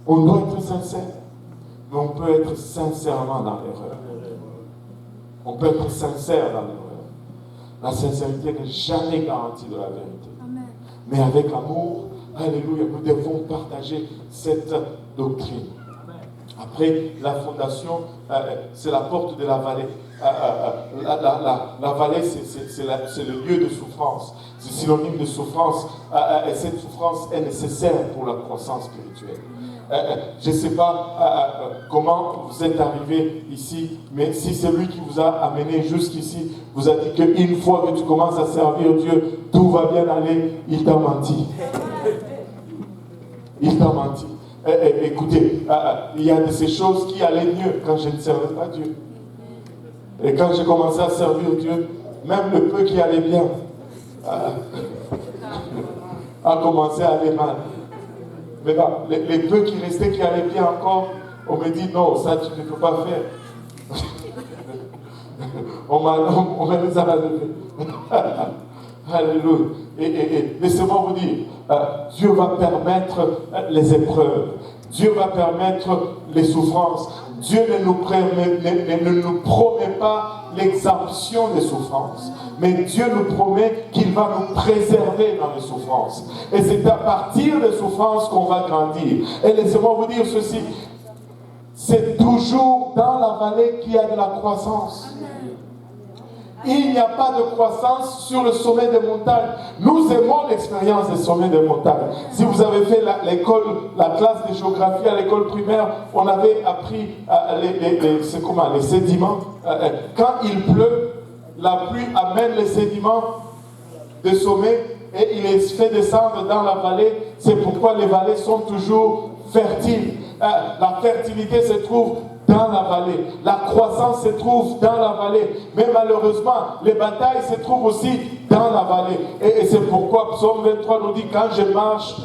On doit être sincère, mais on peut être sincèrement dans l'erreur. On peut être sincère dans l'erreur. La sincérité n'est jamais garantie de la vérité. Mais avec amour, alléluia, nous devons partager cette doctrine. Après, la fondation, c'est la porte de la vallée. La vallée, c'est le lieu de souffrance. C'est synonyme de souffrance. Et cette souffrance est nécessaire pour la croissance spirituelle. Je ne sais pas comment vous êtes arrivé ici, mais si celui qui vous a amené jusqu'ici vous a dit qu'une fois que tu commences à servir Dieu, tout va bien aller, il t'a menti. Il t'a menti. Écoutez, il y a de ces choses qui allaient mieux quand je ne servais pas Dieu. Et quand j'ai commencé à servir Dieu, même le peu qui allait bien a commencé à aller mal. Mais là, les peu qui restaient, qui allaient bien encore, on me dit non, ça tu ne peux pas faire. on m'a mis à la lever. Alléluia. Et laissez-moi vous dire, Dieu va permettre les épreuves. Dieu va permettre les souffrances. Dieu ne nous promet pas l'exemption des souffrances. Mais Dieu nous promet qu'il va nous préserver dans les souffrances. Et c'est à partir des souffrances qu'on va grandir. Et laissez-moi vous dire ceci. C'est toujours dans la vallée qu'il y a de la croissance. Il n'y a pas de croissance sur le sommet des montagnes. Nous aimons l'expérience des sommets des montagnes. Si vous avez fait la classe de géographie à l'école primaire, on avait appris les sédiments. Quand il pleut, la pluie amène les sédiments des sommets et il les fait descendre dans la vallée. C'est pourquoi les vallées sont toujours fertiles. La fertilité se trouve dans la vallée. La croissance se trouve dans la vallée. Mais malheureusement, les batailles se trouvent aussi dans la vallée. Et c'est pourquoi Psaume 23 nous dit, quand je marche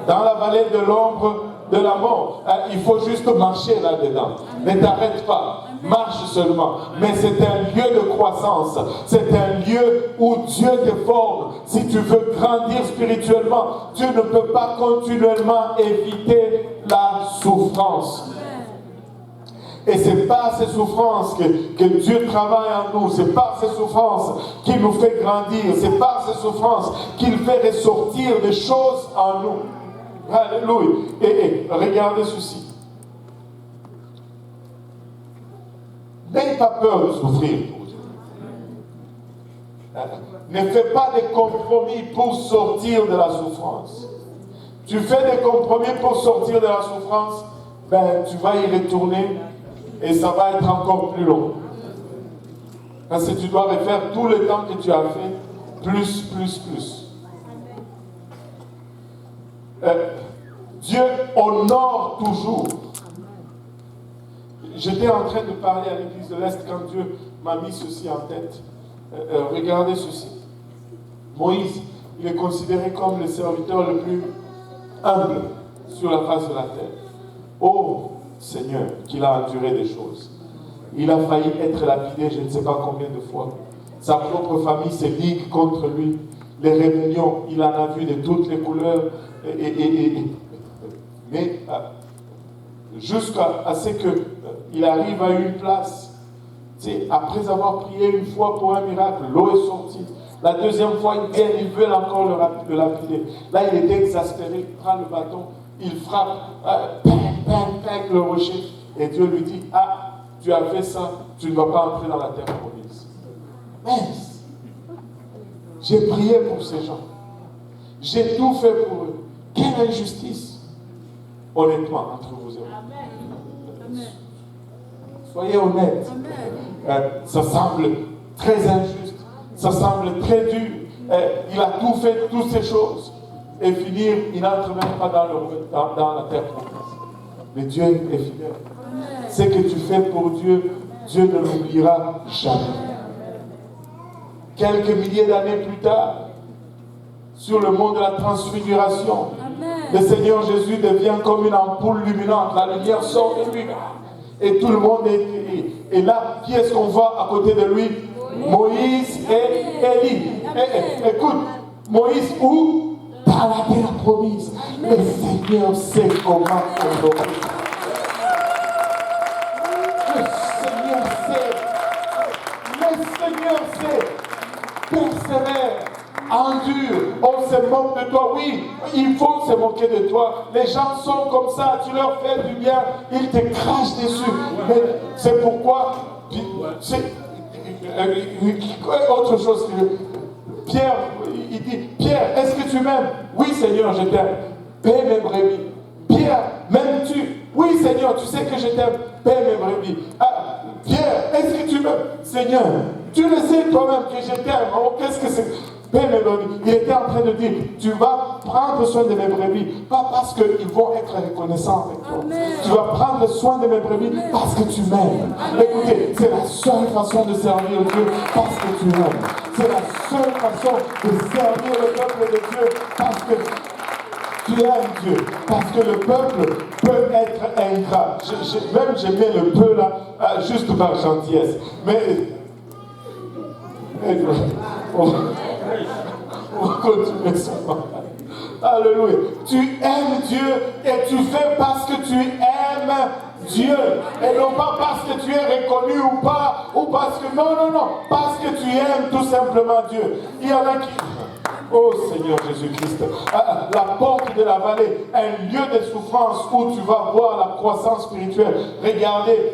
dans la vallée de l'ombre de la mort, il faut juste marcher là-dedans. Ne t'arrête pas. Marche seulement. Mais c'est un lieu de croissance. C'est un lieu où Dieu te forme. Si tu veux grandir spirituellement, Dieu ne peut pas continuellement éviter la souffrance. Et c'est par ces souffrances que Dieu travaille en nous. C'est par ces souffrances qu'il nous fait grandir. C'est par ces souffrances qu'il fait ressortir des choses en nous. Alléluia. Et regardez ceci. N'ayez pas peur de souffrir pour Dieu. Ne fais pas des compromis pour sortir de la souffrance. Tu fais des compromis pour sortir de la souffrance, ben tu vas y retourner et ça va être encore plus long. Parce que tu dois refaire tout le temps que tu as fait, plus. Dieu honore toujours. J'étais en train de parler à l'église de l'Est quand Dieu m'a mis ceci en tête. Regardez ceci. Moïse, il est considéré comme le serviteur le plus humble sur la face de la terre. Oh Seigneur, qu'il a enduré des choses. Il a failli être lapidé je ne sais pas combien de fois. Sa propre famille se ligue contre lui. Les rébellions, il en a vu de toutes les couleurs. Mais jusqu'à ce qu'il arrive à une place, après avoir prié une fois pour un miracle, l'eau est sortie. La deuxième fois, ils veulent encore le lapider. Là, il est exaspéré, il prend le bâton, il frappe, avec le rocher. Et Dieu lui dit, tu as fait ça, tu ne vas pas entrer dans la terre promise. Mince! J'ai prié pour ces gens. J'ai tout fait pour eux. Quelle injustice! Honnêtement, entre vous et moi. Amen. Soyez honnêtes. Ça semble très injuste. Ça semble très dur. Il a tout fait, toutes ces choses. Et finir, il n'entre même pas dans la terre promise. Mais Dieu est fidèle. Ce que tu fais pour Dieu, Dieu ne l'oubliera jamais. Quelques milliers d'années plus tard, sur le mont de la transfiguration, le Seigneur Jésus devient comme une ampoule luminante. La lumière sort de lui. Et tout le monde est... Et là, qui est-ce qu'on voit à côté de lui? Moïse et Élie. Écoute, Moïse où? Dans la terre promise. Le Seigneur sait comment on doit. Le Seigneur sait. Persévère. Endure, on se moque de toi, oui, il faut se moquer de toi. Les gens sont comme ça, tu leur fais du bien, ils te crachent dessus. Mais c'est pourquoi, autre chose, Pierre, il dit, Pierre, est-ce que tu m'aimes? Oui Seigneur, je t'aime. Paie mes brebis. Pierre, m'aimes-tu? Oui Seigneur, tu sais que je t'aime. Paie mes brebis. Pierre, est-ce que tu m'aimes? Seigneur, tu le sais toi-même que je t'aime. Oh, qu'est-ce que c'est? Il était en train de dire, tu vas prendre soin de mes brebis, pas parce qu'ils vont être reconnaissants avec toi. Amen. Tu vas prendre soin de mes brebis parce que tu m'aimes. Écoutez, c'est la seule façon de servir Dieu parce que tu m'aimes. C'est la seule façon de servir le peuple de Dieu parce que tu aimes Dieu. Parce que le peuple peut être ingrat. Même j'aimais le peu là, juste par gentillesse. Mais... On va continuer ça. Alléluia. Tu aimes Dieu et tu fais parce que tu aimes Dieu. Et non pas parce que tu es reconnu ou pas. Ou parce que... Non. Parce que tu aimes tout simplement Dieu. Il y en a qui... Oh Seigneur Jésus-Christ. La porte de la vallée, un lieu de souffrance où tu vas voir la croissance spirituelle. Regardez.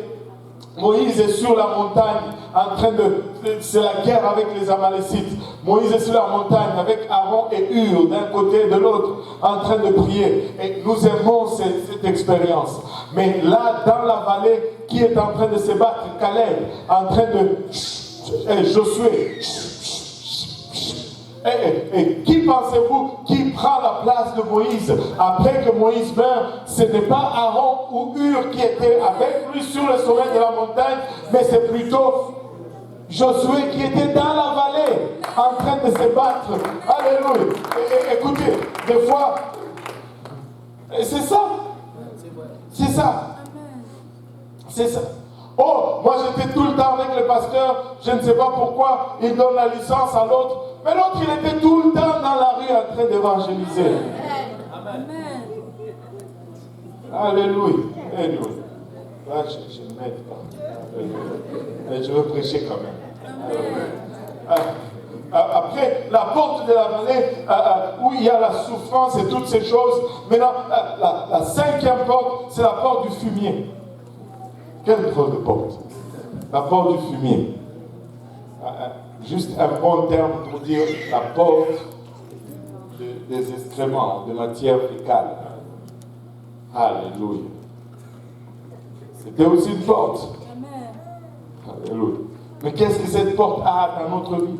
Moïse est sur la montagne en train de... C'est la guerre avec les Amalécites. Moïse est sur la montagne avec Aaron et Hur d'un côté et de l'autre en train de prier. Et nous aimons cette expérience. Mais là, dans la vallée, qui est en train de se battre? Caleb, en train de... Josué... Et qui pensez-vous qui prend la place de Moïse après que Moïse meurt? Ce n'est pas Aaron ou Hur qui était avec lui sur le sommet de la montagne, mais c'est plutôt Josué qui était dans la vallée en train de se battre. Alléluia. Écoutez, des fois, c'est ça. C'est ça. C'est ça. Oh, moi j'étais tout le temps avec le pasteur, je ne sais pas pourquoi, il donne la licence à l'autre. Mais l'autre, il était tout le temps dans la rue en train d'évangéliser. Amen. Alléluia. Alléluia. Là, je ne m'aide pas. Mais je veux prêcher quand même. Après, la porte de la vallée, où il y a la souffrance et toutes ces choses. Maintenant, la cinquième porte, c'est la porte du fumier. Quelle drôle de porte? La porte du fumier. juste un bon terme pour dire la porte des excréments, de matière fécale. Alléluia. C'était aussi une porte. Alléluia. Mais qu'est-ce que cette porte a dans notre vie?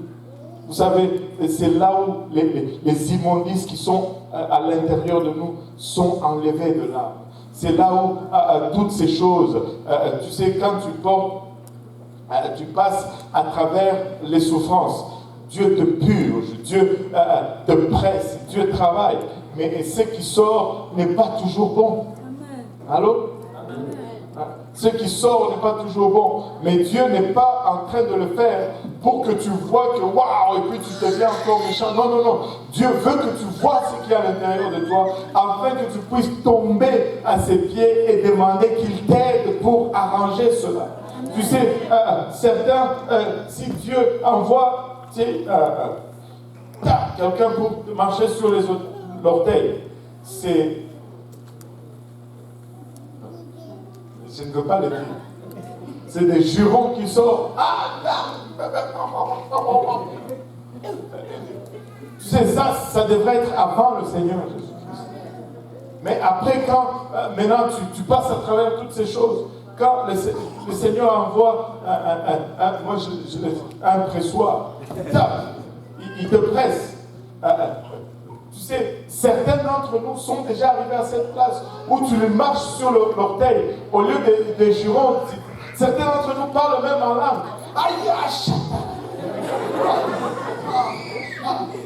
Vous savez, c'est là où les immondices qui sont à l'intérieur de nous sont enlevées de l'âme. C'est là où toutes ces choses, tu sais, quand tu portes, tu passes à travers les souffrances. Dieu te purge, Dieu te presse, Dieu travaille. Mais ce qui sort n'est pas toujours bon. Allô? Ce qui sort n'est pas toujours bon. Mais Dieu n'est pas en train de le faire pour que tu vois que waouh, et puis tu deviens encore méchant. Non, non, non. Dieu veut que tu vois ce qu'il y a à l'intérieur de toi, afin que tu puisses tomber à ses pieds et demander qu'il t'aide pour arranger cela. Tu sais, certains, si Dieu envoie, tu sais, quelqu'un pour marcher sur les orteils, c'est... Je ne veux pas le dire. C'est des jurons qui sortent. Tu sais, ça devrait être avant le Seigneur Jésus-Christ. Mais après, quand maintenant tu passes à travers toutes ces choses, quand le Seigneur envoie un pressoir, il te presse. Tu sais, certains d'entre nous sont déjà arrivés à cette place où tu les marches sur l'orteil au lieu des jurons. Certains d'entre nous parlent même en langue. Aïe,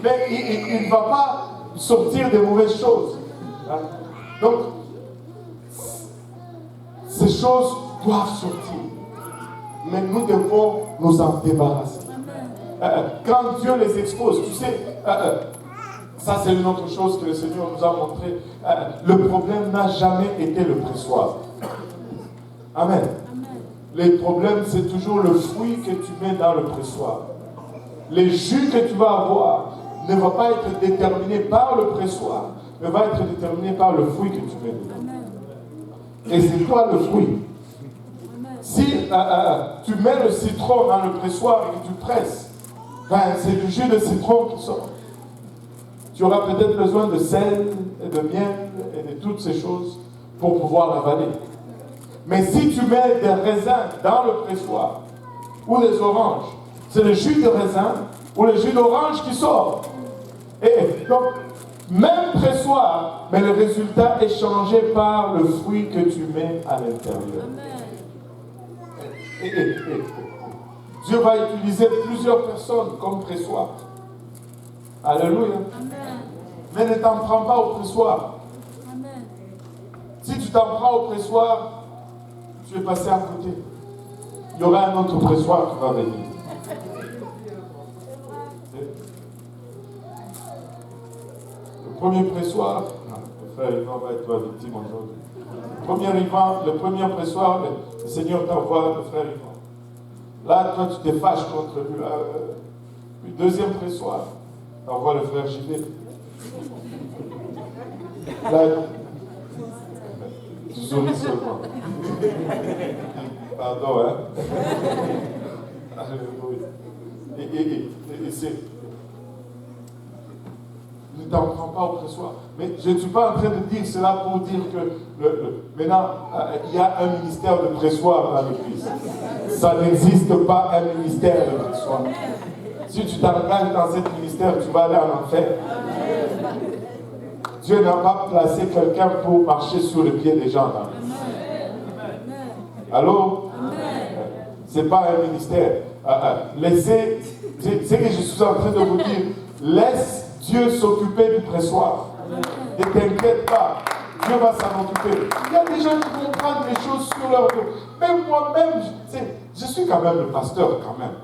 mais il ne va pas sortir des mauvaises choses. Donc, ces choses doivent sortir. Mais nous devons nous en débarrasser. Quand Dieu les expose, tu sais, ça c'est une autre chose que le Seigneur nous a montré. Le problème n'a jamais été le pressoir. Amen. Les problèmes, c'est toujours le fruit que tu mets dans le pressoir. Les jus que tu vas avoir ne va pas être déterminé par le pressoir, mais va être déterminé par le fruit que tu mets dedans. Et c'est toi le fruit. Si tu mets le citron dans le pressoir et que tu presses, ben, c'est du jus de citron qui sort. Tu auras peut-être besoin de sel et de miel et de toutes ces choses pour pouvoir l'avaler. Mais si tu mets des raisins dans le pressoir ou des oranges, c'est le jus de raisin ou le jus d'orange qui sort. Et donc, même pressoir, mais le résultat est changé par le fruit que tu mets à l'intérieur. Dieu va utiliser plusieurs personnes comme pressoir. Alléluia. Mais ne t'en prends pas au pressoir. Si tu t'en prends au pressoir, tu es passé à côté. Il y aura un autre pressoir qui va venir. Le premier pressoir, le frère Yvan va être victime aujourd'hui. Le premier pressoir, le Seigneur t'envoie le frère Yvan. Là, toi, tu te fâches contre lui. Puis deuxième pressoir, t'envoie le frère Gilet. Là, tu souris seulement. Pardon, hein? Et c'est... Ne t'en prends pas au pressoir. Mais je ne suis pas en train de dire cela pour dire que maintenant, il y a un ministère de pressoir dans l'Église. Ça n'existe pas un ministère de pressoir. Si tu t'engages dans ce ministère, tu vas aller en enfer. Dieu n'a pas placé quelqu'un pour marcher sur les pieds des gens. Allô? Ce n'est pas un ministère. Laissez, c'est que je suis en train de vous dire, laisse Dieu s'occuper du pressoir. Ne t'inquiète pas, Dieu va s'en occuper. Il y a des gens qui vont prendre les choses sur leur dos. Même moi-même, je suis quand même le pasteur quand même.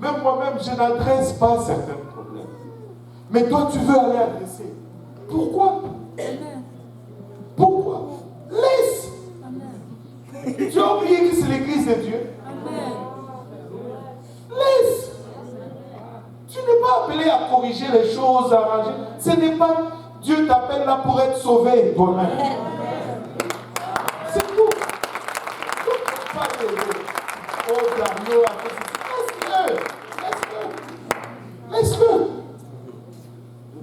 Même moi-même, je n'adresse pas certains problèmes. Mais toi, tu veux aller adresser. Pourquoi? Pourquoi? Laisse. Tu as oublié que c'est l'église de Dieu. Laisse. Tu n'es pas appelé à corriger les choses, à arranger. Ce n'est pas... Dieu t'appelle là pour être sauvé toi-même. C'est tout. Pas de... Oh, Daniel, laisse-le.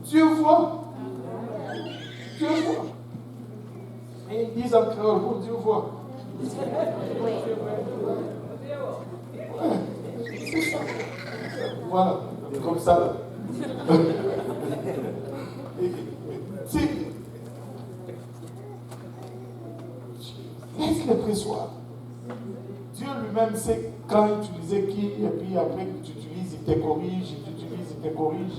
Dieu voit. Dieu voit. Et ils disent en créole, bon, Dieu voit. Ouais, c'est ça. Voilà, comme ça là. Laisse-les présoir. Dieu lui-même sait quand utiliser qui, et puis après tu utilises, il te corrige, tu utilises, il te corrige,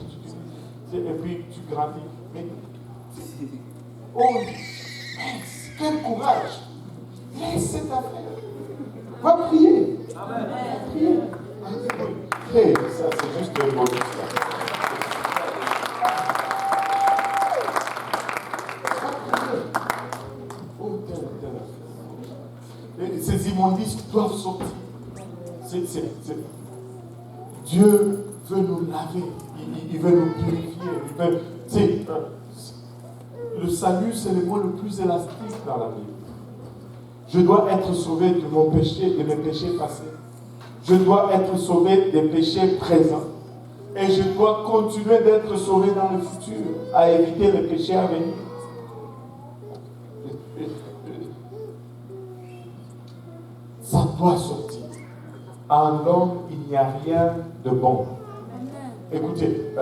et puis tu grandis. Mais, oh, quel courage! Laisse cette affaire. Va prier. Amen. Prier. Hey, ça c'est juste un bonus. Ces immondices doivent sortir. Dieu veut nous laver, il veut nous purifier. Le salut, c'est le mot le plus élastique dans la Bible. Je dois être sauvé de mon péché, de mes péchés passés. Je dois être sauvé des péchés présents. Et je dois continuer d'être sauvé dans le futur, à éviter les péchés à venir. Ça doit sortir. En l'homme, il n'y a rien de bon. Écoutez,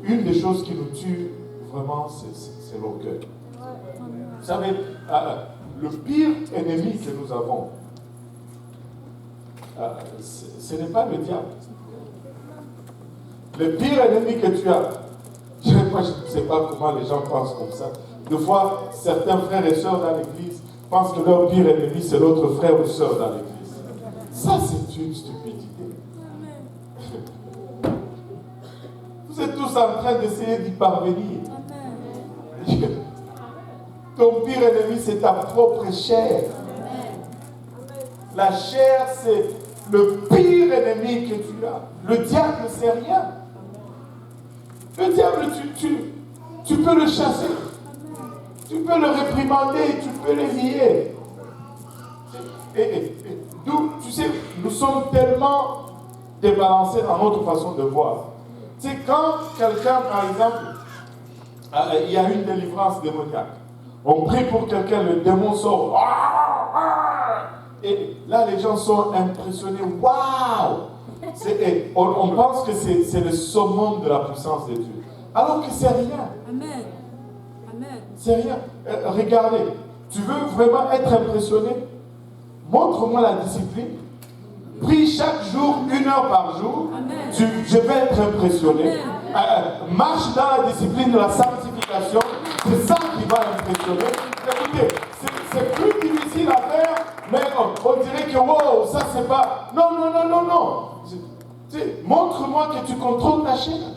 une des choses qui nous tue vraiment, c'est l'orgueil. Vous savez, le pire ennemi que nous avons, ce n'est pas le diable. Le pire ennemi que tu as, je ne sais pas comment les gens pensent comme ça. Des fois, certains frères et sœurs dans l'église pensent que leur pire ennemi, c'est l'autre frère ou sœur dans l'église. Ça, c'est une stupidité. Vous êtes tous en train d'essayer d'y parvenir. Ton pire ennemi, c'est ta propre chair. La chair, c'est le pire ennemi que tu as. Le diable, c'est rien. Le diable, tu peux le chasser. Tu peux le réprimander, tu peux le lier. Nous, tu sais, nous sommes tellement débalancés dans notre façon de voir. Tu sais, quand quelqu'un, par exemple, il y a une délivrance démoniaque, on prie pour quelqu'un, le démon sort. Et là, les gens sont impressionnés. Waouh! On pense que c'est le summum de la puissance de Dieu. Alors que c'est rien. Amen. Amen. C'est rien. Regardez, tu veux vraiment être impressionné? Montre-moi la discipline. Prie chaque jour, 1 heure par jour. Je vais être impressionné. Marche dans la discipline de la sanctification. C'est ça qui va impressionner. Écoutez, c'est plus difficile à faire, mais on dirait que wow, ça c'est pas. Non. Montre-moi que tu contrôles ta chair.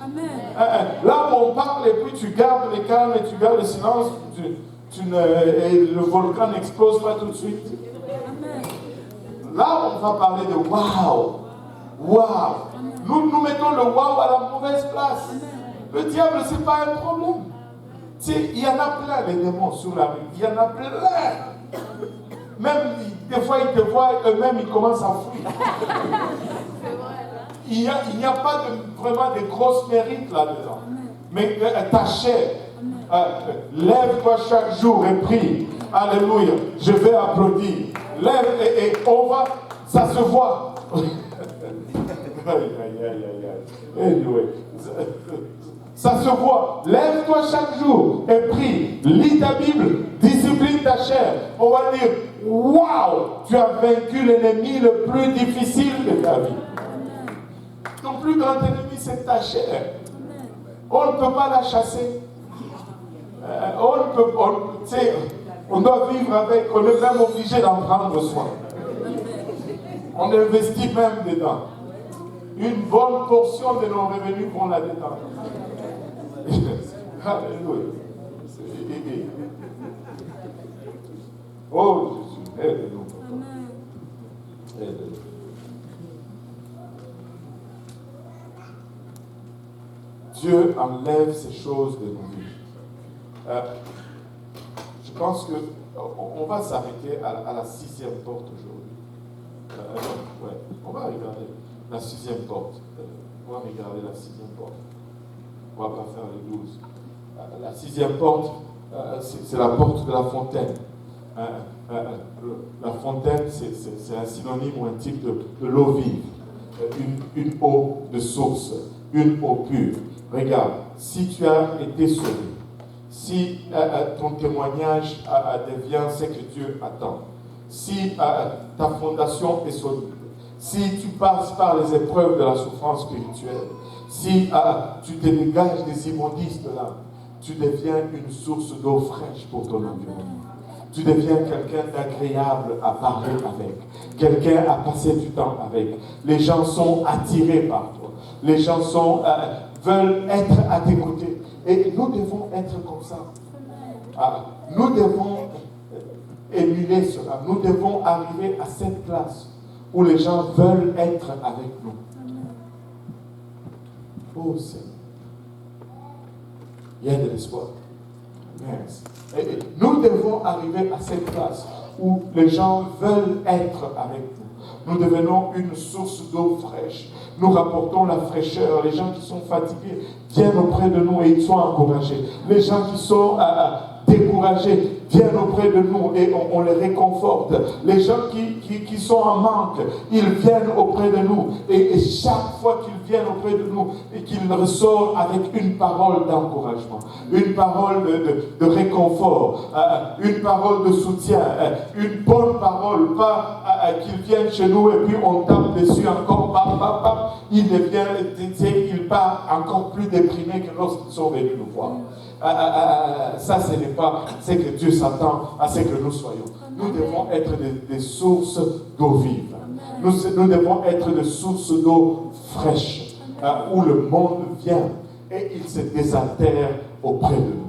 Là où on parle et puis tu gardes le calme et tu gardes le silence, et le volcan n'explose pas tout de suite. Là, on va parler de waouh. Nous mettons le waouh à la mauvaise place. Le diable, ce n'est pas un problème. Il y en a plein, les démons sur la rue. Il y en a plein. Même des fois, ils te voient, eux-mêmes, ils commencent à fuir. Il n'y a pas vraiment de grosses mérites là-dedans. Mais ta chair, lève-toi chaque jour et prie. Alléluia. Je vais applaudir. Lève et on va, ça se voit. Anyway. Ça se voit. Lève-toi chaque jour et prie. Lis ta Bible. Discipline ta chair. On va dire, waouh, tu as vaincu l'ennemi le plus difficile de ta vie. Ton plus grand ennemi, c'est ta chair. On ne peut pas la chasser. On doit vivre avec, on est même obligé d'en prendre soin. On investit même dedans. Une bonne portion de nos revenus vont là-dedans. Alléluia. Oh Jésus, aide-nous. Aide-nous. Dieu enlève ces choses de nos vies. Je pense qu'on va s'arrêter à la 6e porte aujourd'hui. Ouais, on va regarder la 6e porte. On va regarder la 6e porte. On ne va pas faire les 12. La sixième porte, c'est la porte de la fontaine. La fontaine, c'est un synonyme ou un type de l'eau vive. Une eau de source, une eau pure. Regarde, si tu as été sauvé, si ton témoignage devient ce que Dieu attend, si ta fondation est solide, si tu passes par les épreuves de la souffrance spirituelle, si tu te dégages des immondices de l'âme, tu deviens une source d'eau fraîche pour ton environnement. Tu deviens quelqu'un d'agréable à parler avec, quelqu'un à passer du temps avec. Les gens sont attirés par toi. Les gens veulent être à tes côtés. Et nous devons être comme ça. Nous devons émuler cela. Nous devons arriver à cette place où les gens veulent être avec nous. Oh Seigneur. Il y a de l'espoir. Yes. Et nous devons arriver à cette place où les gens veulent être avec nous. Nous devenons une source d'eau fraîche. Nous rapportons la fraîcheur. Les gens qui sont fatigués viennent auprès de nous et ils sont encouragés. Les gens qui sont découragés viennent auprès de nous et on les réconforte. Les gens qui sont en manque, ils viennent auprès de nous. Et chaque fois qu'ils viennent auprès de nous, et qu'ils ressortent avec une parole d'encouragement, une parole de réconfort, une parole de soutien, une bonne parole, pas qu'ils viennent chez nous et puis on tape dessus encore, il part encore plus déprimé que lorsqu'ils sont venus nous voir. Ça, ce n'est pas ce que Dieu s'attend à ce que nous soyons. Nous devons être des sources d'eau vive. Nous devons être des sources d'eau fraîche, où le monde vient et il se désaltère auprès de nous.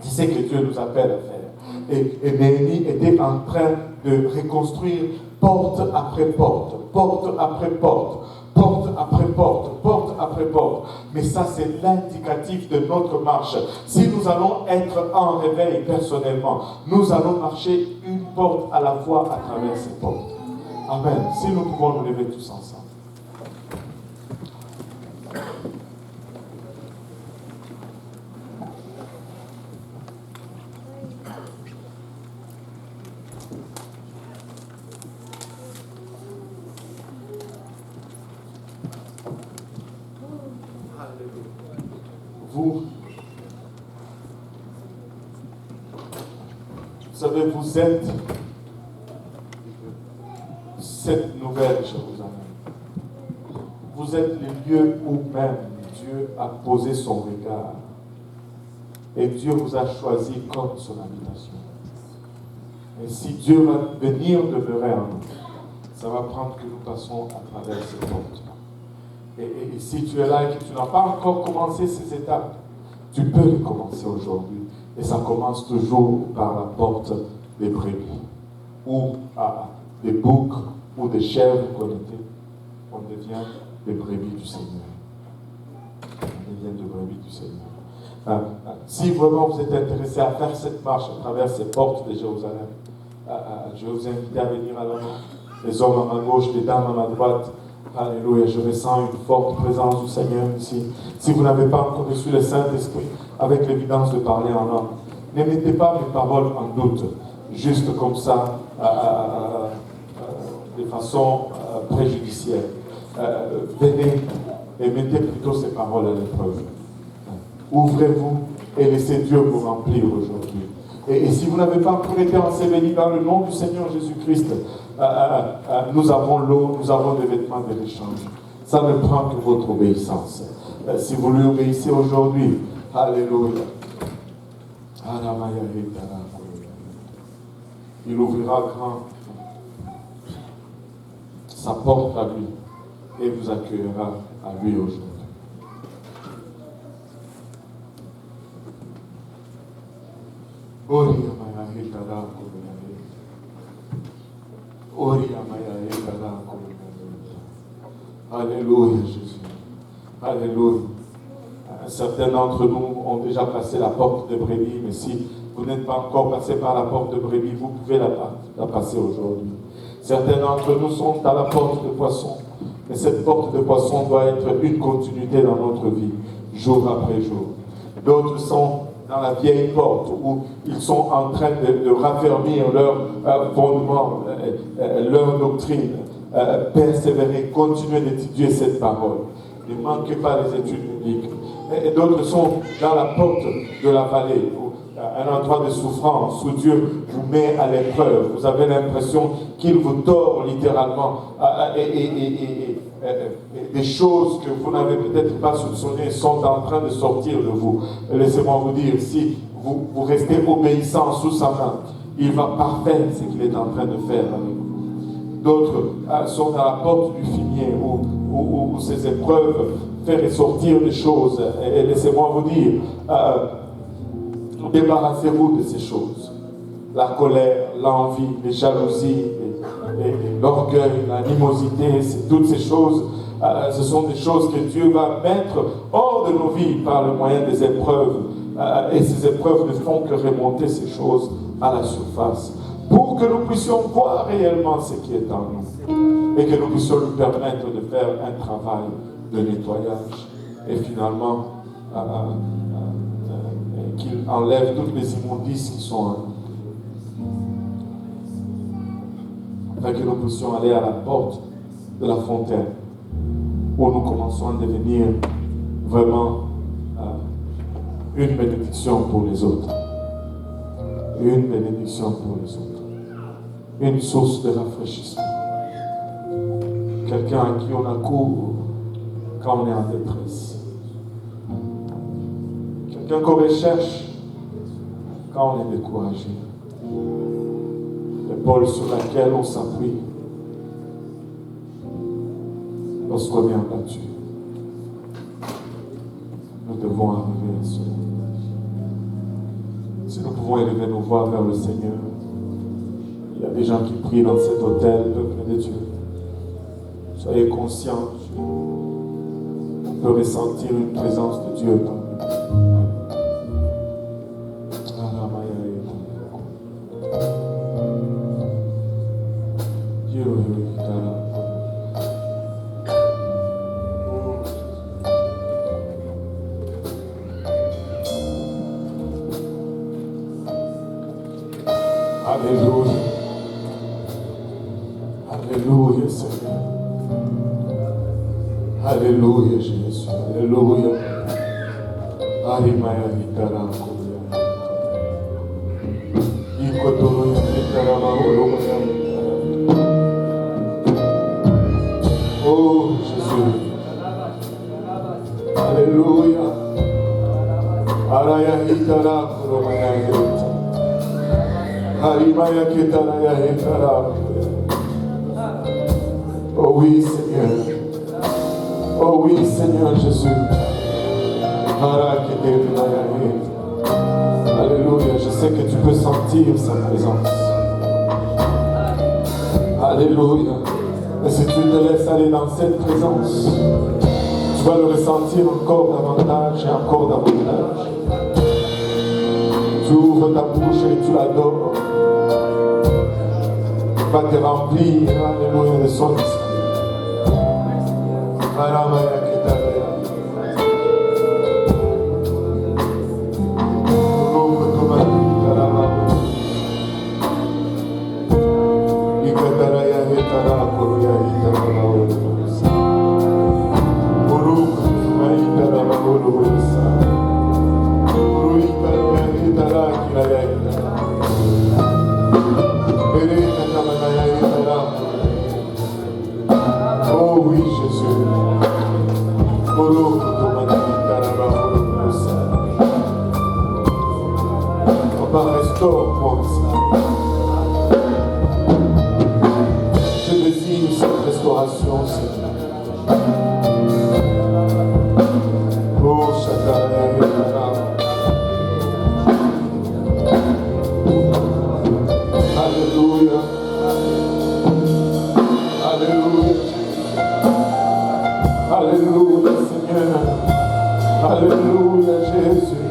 C'est ce que Dieu nous appelle à faire. Et Néhémie était en train de reconstruire porte après porte, porte après porte, porte après porte, porte après porte. Mais ça, c'est l'indicatif de notre marche. Si nous allons être en réveil personnellement, nous allons marcher une porte à la fois à travers ces portes. Amen. Si nous pouvons nous lever tous ensemble. Vous savez, vous êtes cette nouvelle Jérusalem. Vous êtes le lieu où même Dieu a posé son regard. Et Dieu vous a choisi comme son habitation. Et si Dieu va venir demeurer en nous, ça va prendre que nous passons à travers ces portes. Et si tu es là et que tu n'as pas encore commencé ces étapes, tu peux les commencer aujourd'hui. Et ça commence toujours par la porte des brebis, ou des boucs, ou des chèvres connectées. On devient des brebis du Seigneur. On devient des brebis du Seigneur. Si vraiment vous êtes intéressé à faire cette marche à travers ces portes de Jérusalem, je vais vous inviter à venir à l'avant. Les hommes à ma gauche, les dames à ma droite. Alléluia, je ressens une forte présence du Seigneur ici. Si vous n'avez pas encore reçu le Saint-Esprit avec l'évidence de parler en langue, ne mettez pas mes paroles en doute, juste comme ça, de façon préjudicielle. Venez et mettez plutôt ces paroles à l'épreuve. Ouvrez-vous et laissez Dieu vous remplir aujourd'hui. Et si vous n'avez pas encore été enseveli dans le nom du Seigneur Jésus-Christ, nous avons l'eau, nous avons des vêtements de l'échange. Ça ne prend que votre obéissance. Si vous lui obéissez aujourd'hui, alléluia. Il ouvrira grand sa porte à lui et vous accueillera à lui aujourd'hui. Alléluia Jésus. Alléluia. Certains d'entre nous ont déjà passé la porte de brebis, mais si vous n'êtes pas encore passé par la porte de brebis, vous pouvez la passer aujourd'hui. Certains d'entre nous sont à la porte de poisson, mais cette porte de poisson doit être une continuité dans notre vie, jour après jour. D'autres sont dans la vieille porte où ils sont en train de raffermir leur fondement, leur doctrine. Persévérer, continuer d'étudier cette parole. Ne manquez pas les études bibliques. Et d'autres sont dans la porte de la vallée, un endroit de souffrance où Dieu vous met à l'épreuve. Vous avez l'impression qu'il vous tord littéralement et des choses que vous n'avez peut-être pas soupçonnées sont en train de sortir de vous. Laissez-moi vous dire, si vous restez obéissant sous sa main, il va parfaire ce qu'il est en train de faire avec vous. D'autres sont à la porte du fumier où ces épreuves font ressortir des choses. Et laissez-moi vous dire, débarrassez-vous de ces choses. La colère, l'envie, les jalousies, l'orgueil, l'animosité, toutes ces choses, ce sont des choses que Dieu va mettre hors de nos vies par le moyen des épreuves. Et ces épreuves ne font que remonter ces choses à la surface, pour que nous puissions voir réellement ce qui est en nous et que nous puissions lui permettre de faire un travail de nettoyage et finalement qu'il enlève toutes les immondices qui sont en nous, afin que nous puissions aller à la porte de la fontaine où nous commençons à devenir vraiment une bénédiction pour les autres. Une bénédiction pour les autres. Une source de rafraîchissement. Quelqu'un à qui on accourt quand on est en détresse. Quelqu'un qu'on recherche quand on est découragé. L'épaule sur laquelle on s'appuie lorsqu'on est abattu. Nous devons arriver à cela. Si nous pouvons élever nos voix vers le Seigneur, il y a des gens qui prient dans cet hôtel, peuple de Dieu. Soyez conscients, on peut ressentir une présence de Dieu parmi nous. Alléluia. Alléluia, Seigneur. Alléluia, Jésus. Alléluia. Arimaya vitara koya. Ikotoro vitara maoloya. Oh, Jésus. Alléluia. Araya vitara koromaya vitara. Arimaya kitara vitara. Oh oui, Seigneur. Oh oui, Seigneur Jésus. Alléluia. Je sais que tu peux sentir sa présence. Alléluia. Et si tu te laisses aller dans cette présence, tu vas le ressentir encore davantage et encore davantage. Tu ouvres ta bouche et tu l'adores. Tu vas te remplir, alléluia, de son esprit. Oh oui, Jésus. Papa, restaure-moi. Je désire cette restauration, Seigneur. Oh, Alléluia. Alléluia. Alléluia, Seigneur. Alléluia, Jésus.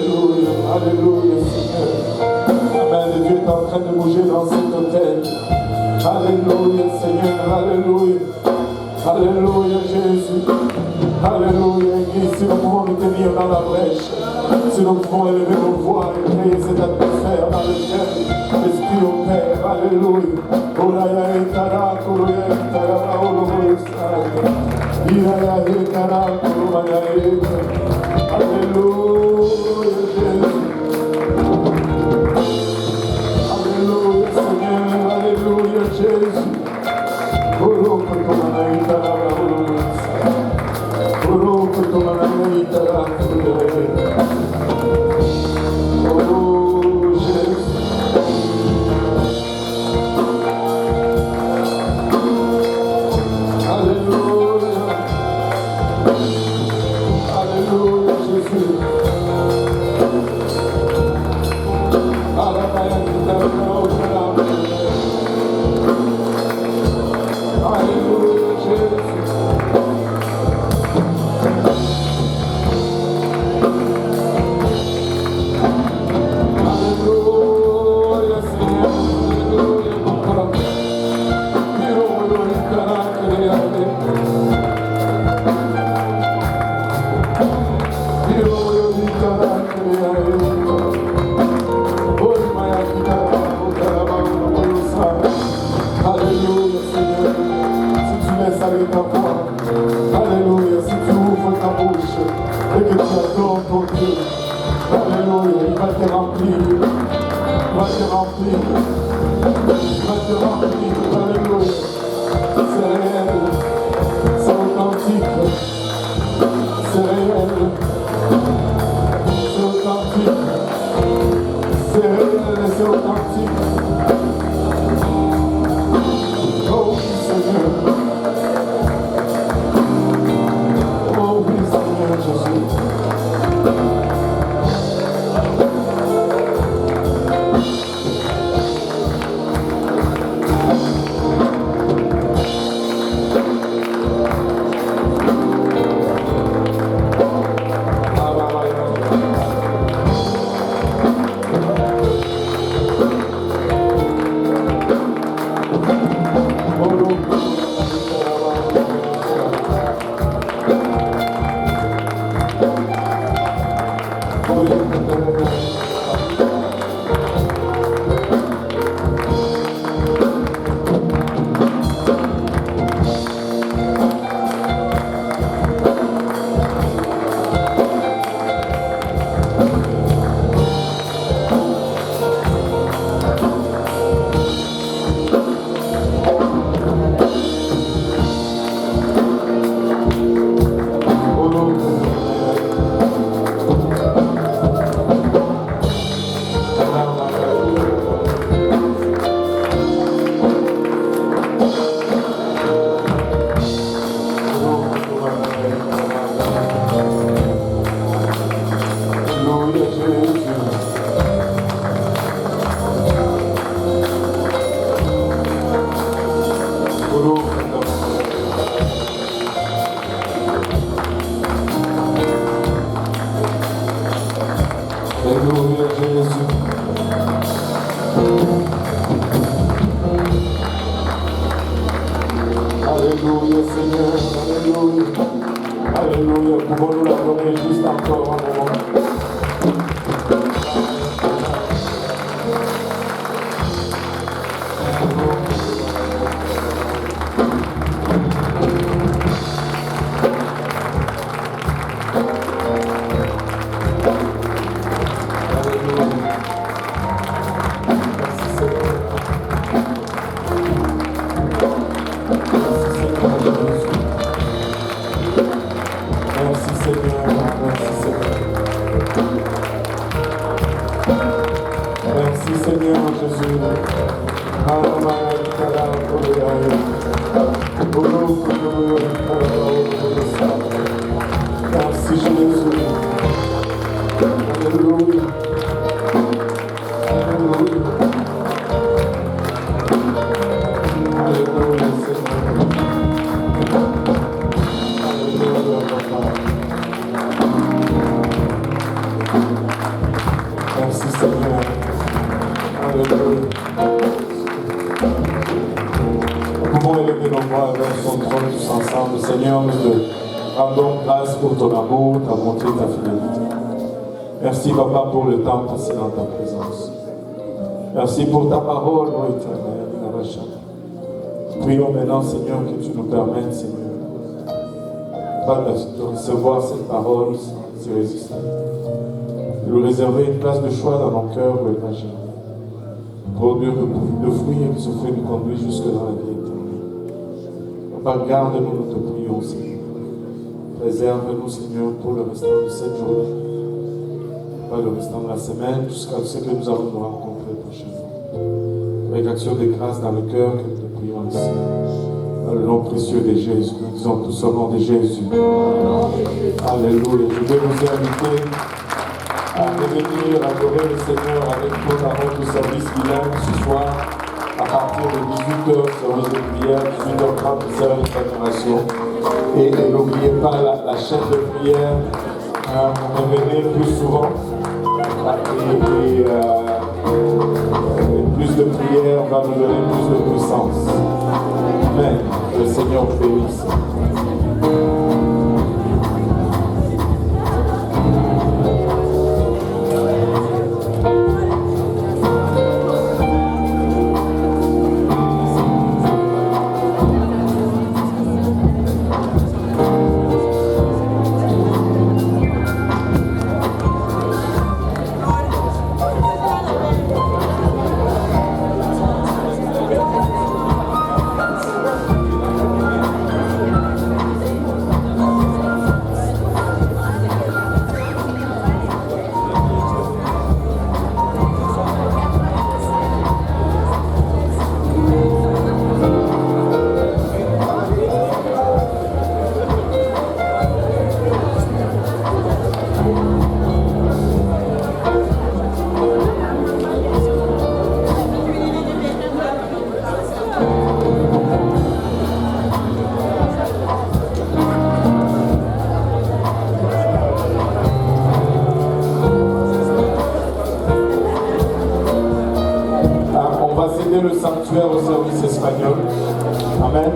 Alléluia, alléluia, Seigneur. La main de Dieu est en train de bouger dans cet hôtel. Alléluia. Alléluia. Alléluia, Jésus. Alléluia, Église. Si nous pouvons nous tenir dans la brèche, si nous pouvons élever nos voix et créer cette atmosphère dans le ciel, Esprit au Père. Alléluia. Oraya etara, kuruya etara, olomoyo saga. Iraya etara, kurumaya etara. Alléluia, Jésus. Alléluia, Seigneur. Alléluia, Jésus. Alléluia, si tu ouvres ta bouche et que tu adores ton Dieu, alléluia, il va te remplir, il va te remplir, il va te remplir, alléluia. C'est réel, c'est authentique, c'est réel, c'est authentique, c'est réel et c'est authentique. Oh oui, Seigneur. Alléluia, Jésus. Alléluia, Seigneur. Alléluia. Alléluia. Pouvons-nous l'adorer juste encore un moment. Merci Seigneur, merci Seigneur. son trône tous ensemble. Seigneur, nous te rendons grâce pour ton amour, ta bonté, ta fidélité. Merci, Papa, pour le temps passé dans ta présence. Merci pour ta parole, ô Éternel. Prions maintenant, Seigneur, que tu nous permettes, Seigneur, de recevoir cette parole sans résister. De nous réserver une place de choix dans nos cœurs, ô Éternel. Produire de fruits et que ce fruit nous conduise jusque dans la vie éternelle. Papa, garde-nous, nous te prions, Seigneur. Préserve-nous, Seigneur, pour le restant de cette journée. Pas le restant de la semaine, jusqu'à ce que nous allons nous rencontrer prochainement. Avec action de grâce dans le cœur que nous te prions ici. Dans le nom précieux de Jésus, nous disons tous au nom de Jésus. Alléluia. Je vais vous inviter à revenir adorer le Seigneur avec nos paroles de service bilingue ce soir. À partir de 18h, service de prière, 18h30, service d'adoration. Et n'oubliez pas la chaîne de prière. Revenez plus souvent. Et plus de prière va nous donner plus de puissance. Amen. Que le Seigneur vous bénisse. Le sanctuaire au service espagnol. Amen.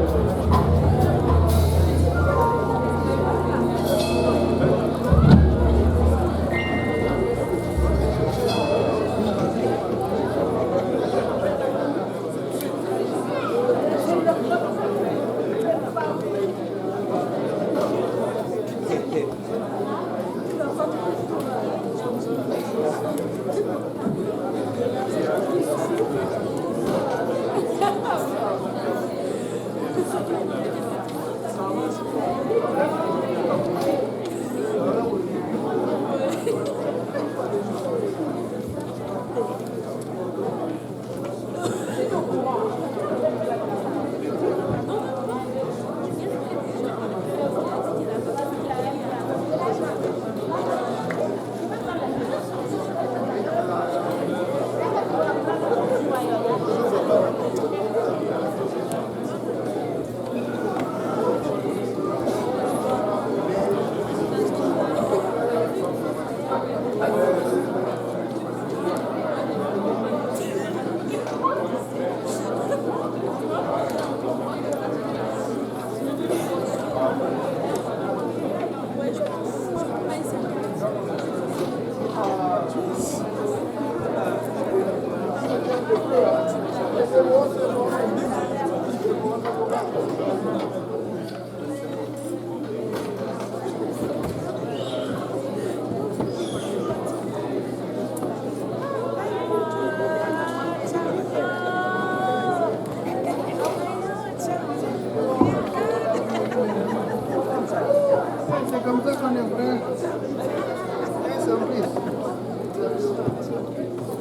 C'est comme ça qu'on est vrai. Please.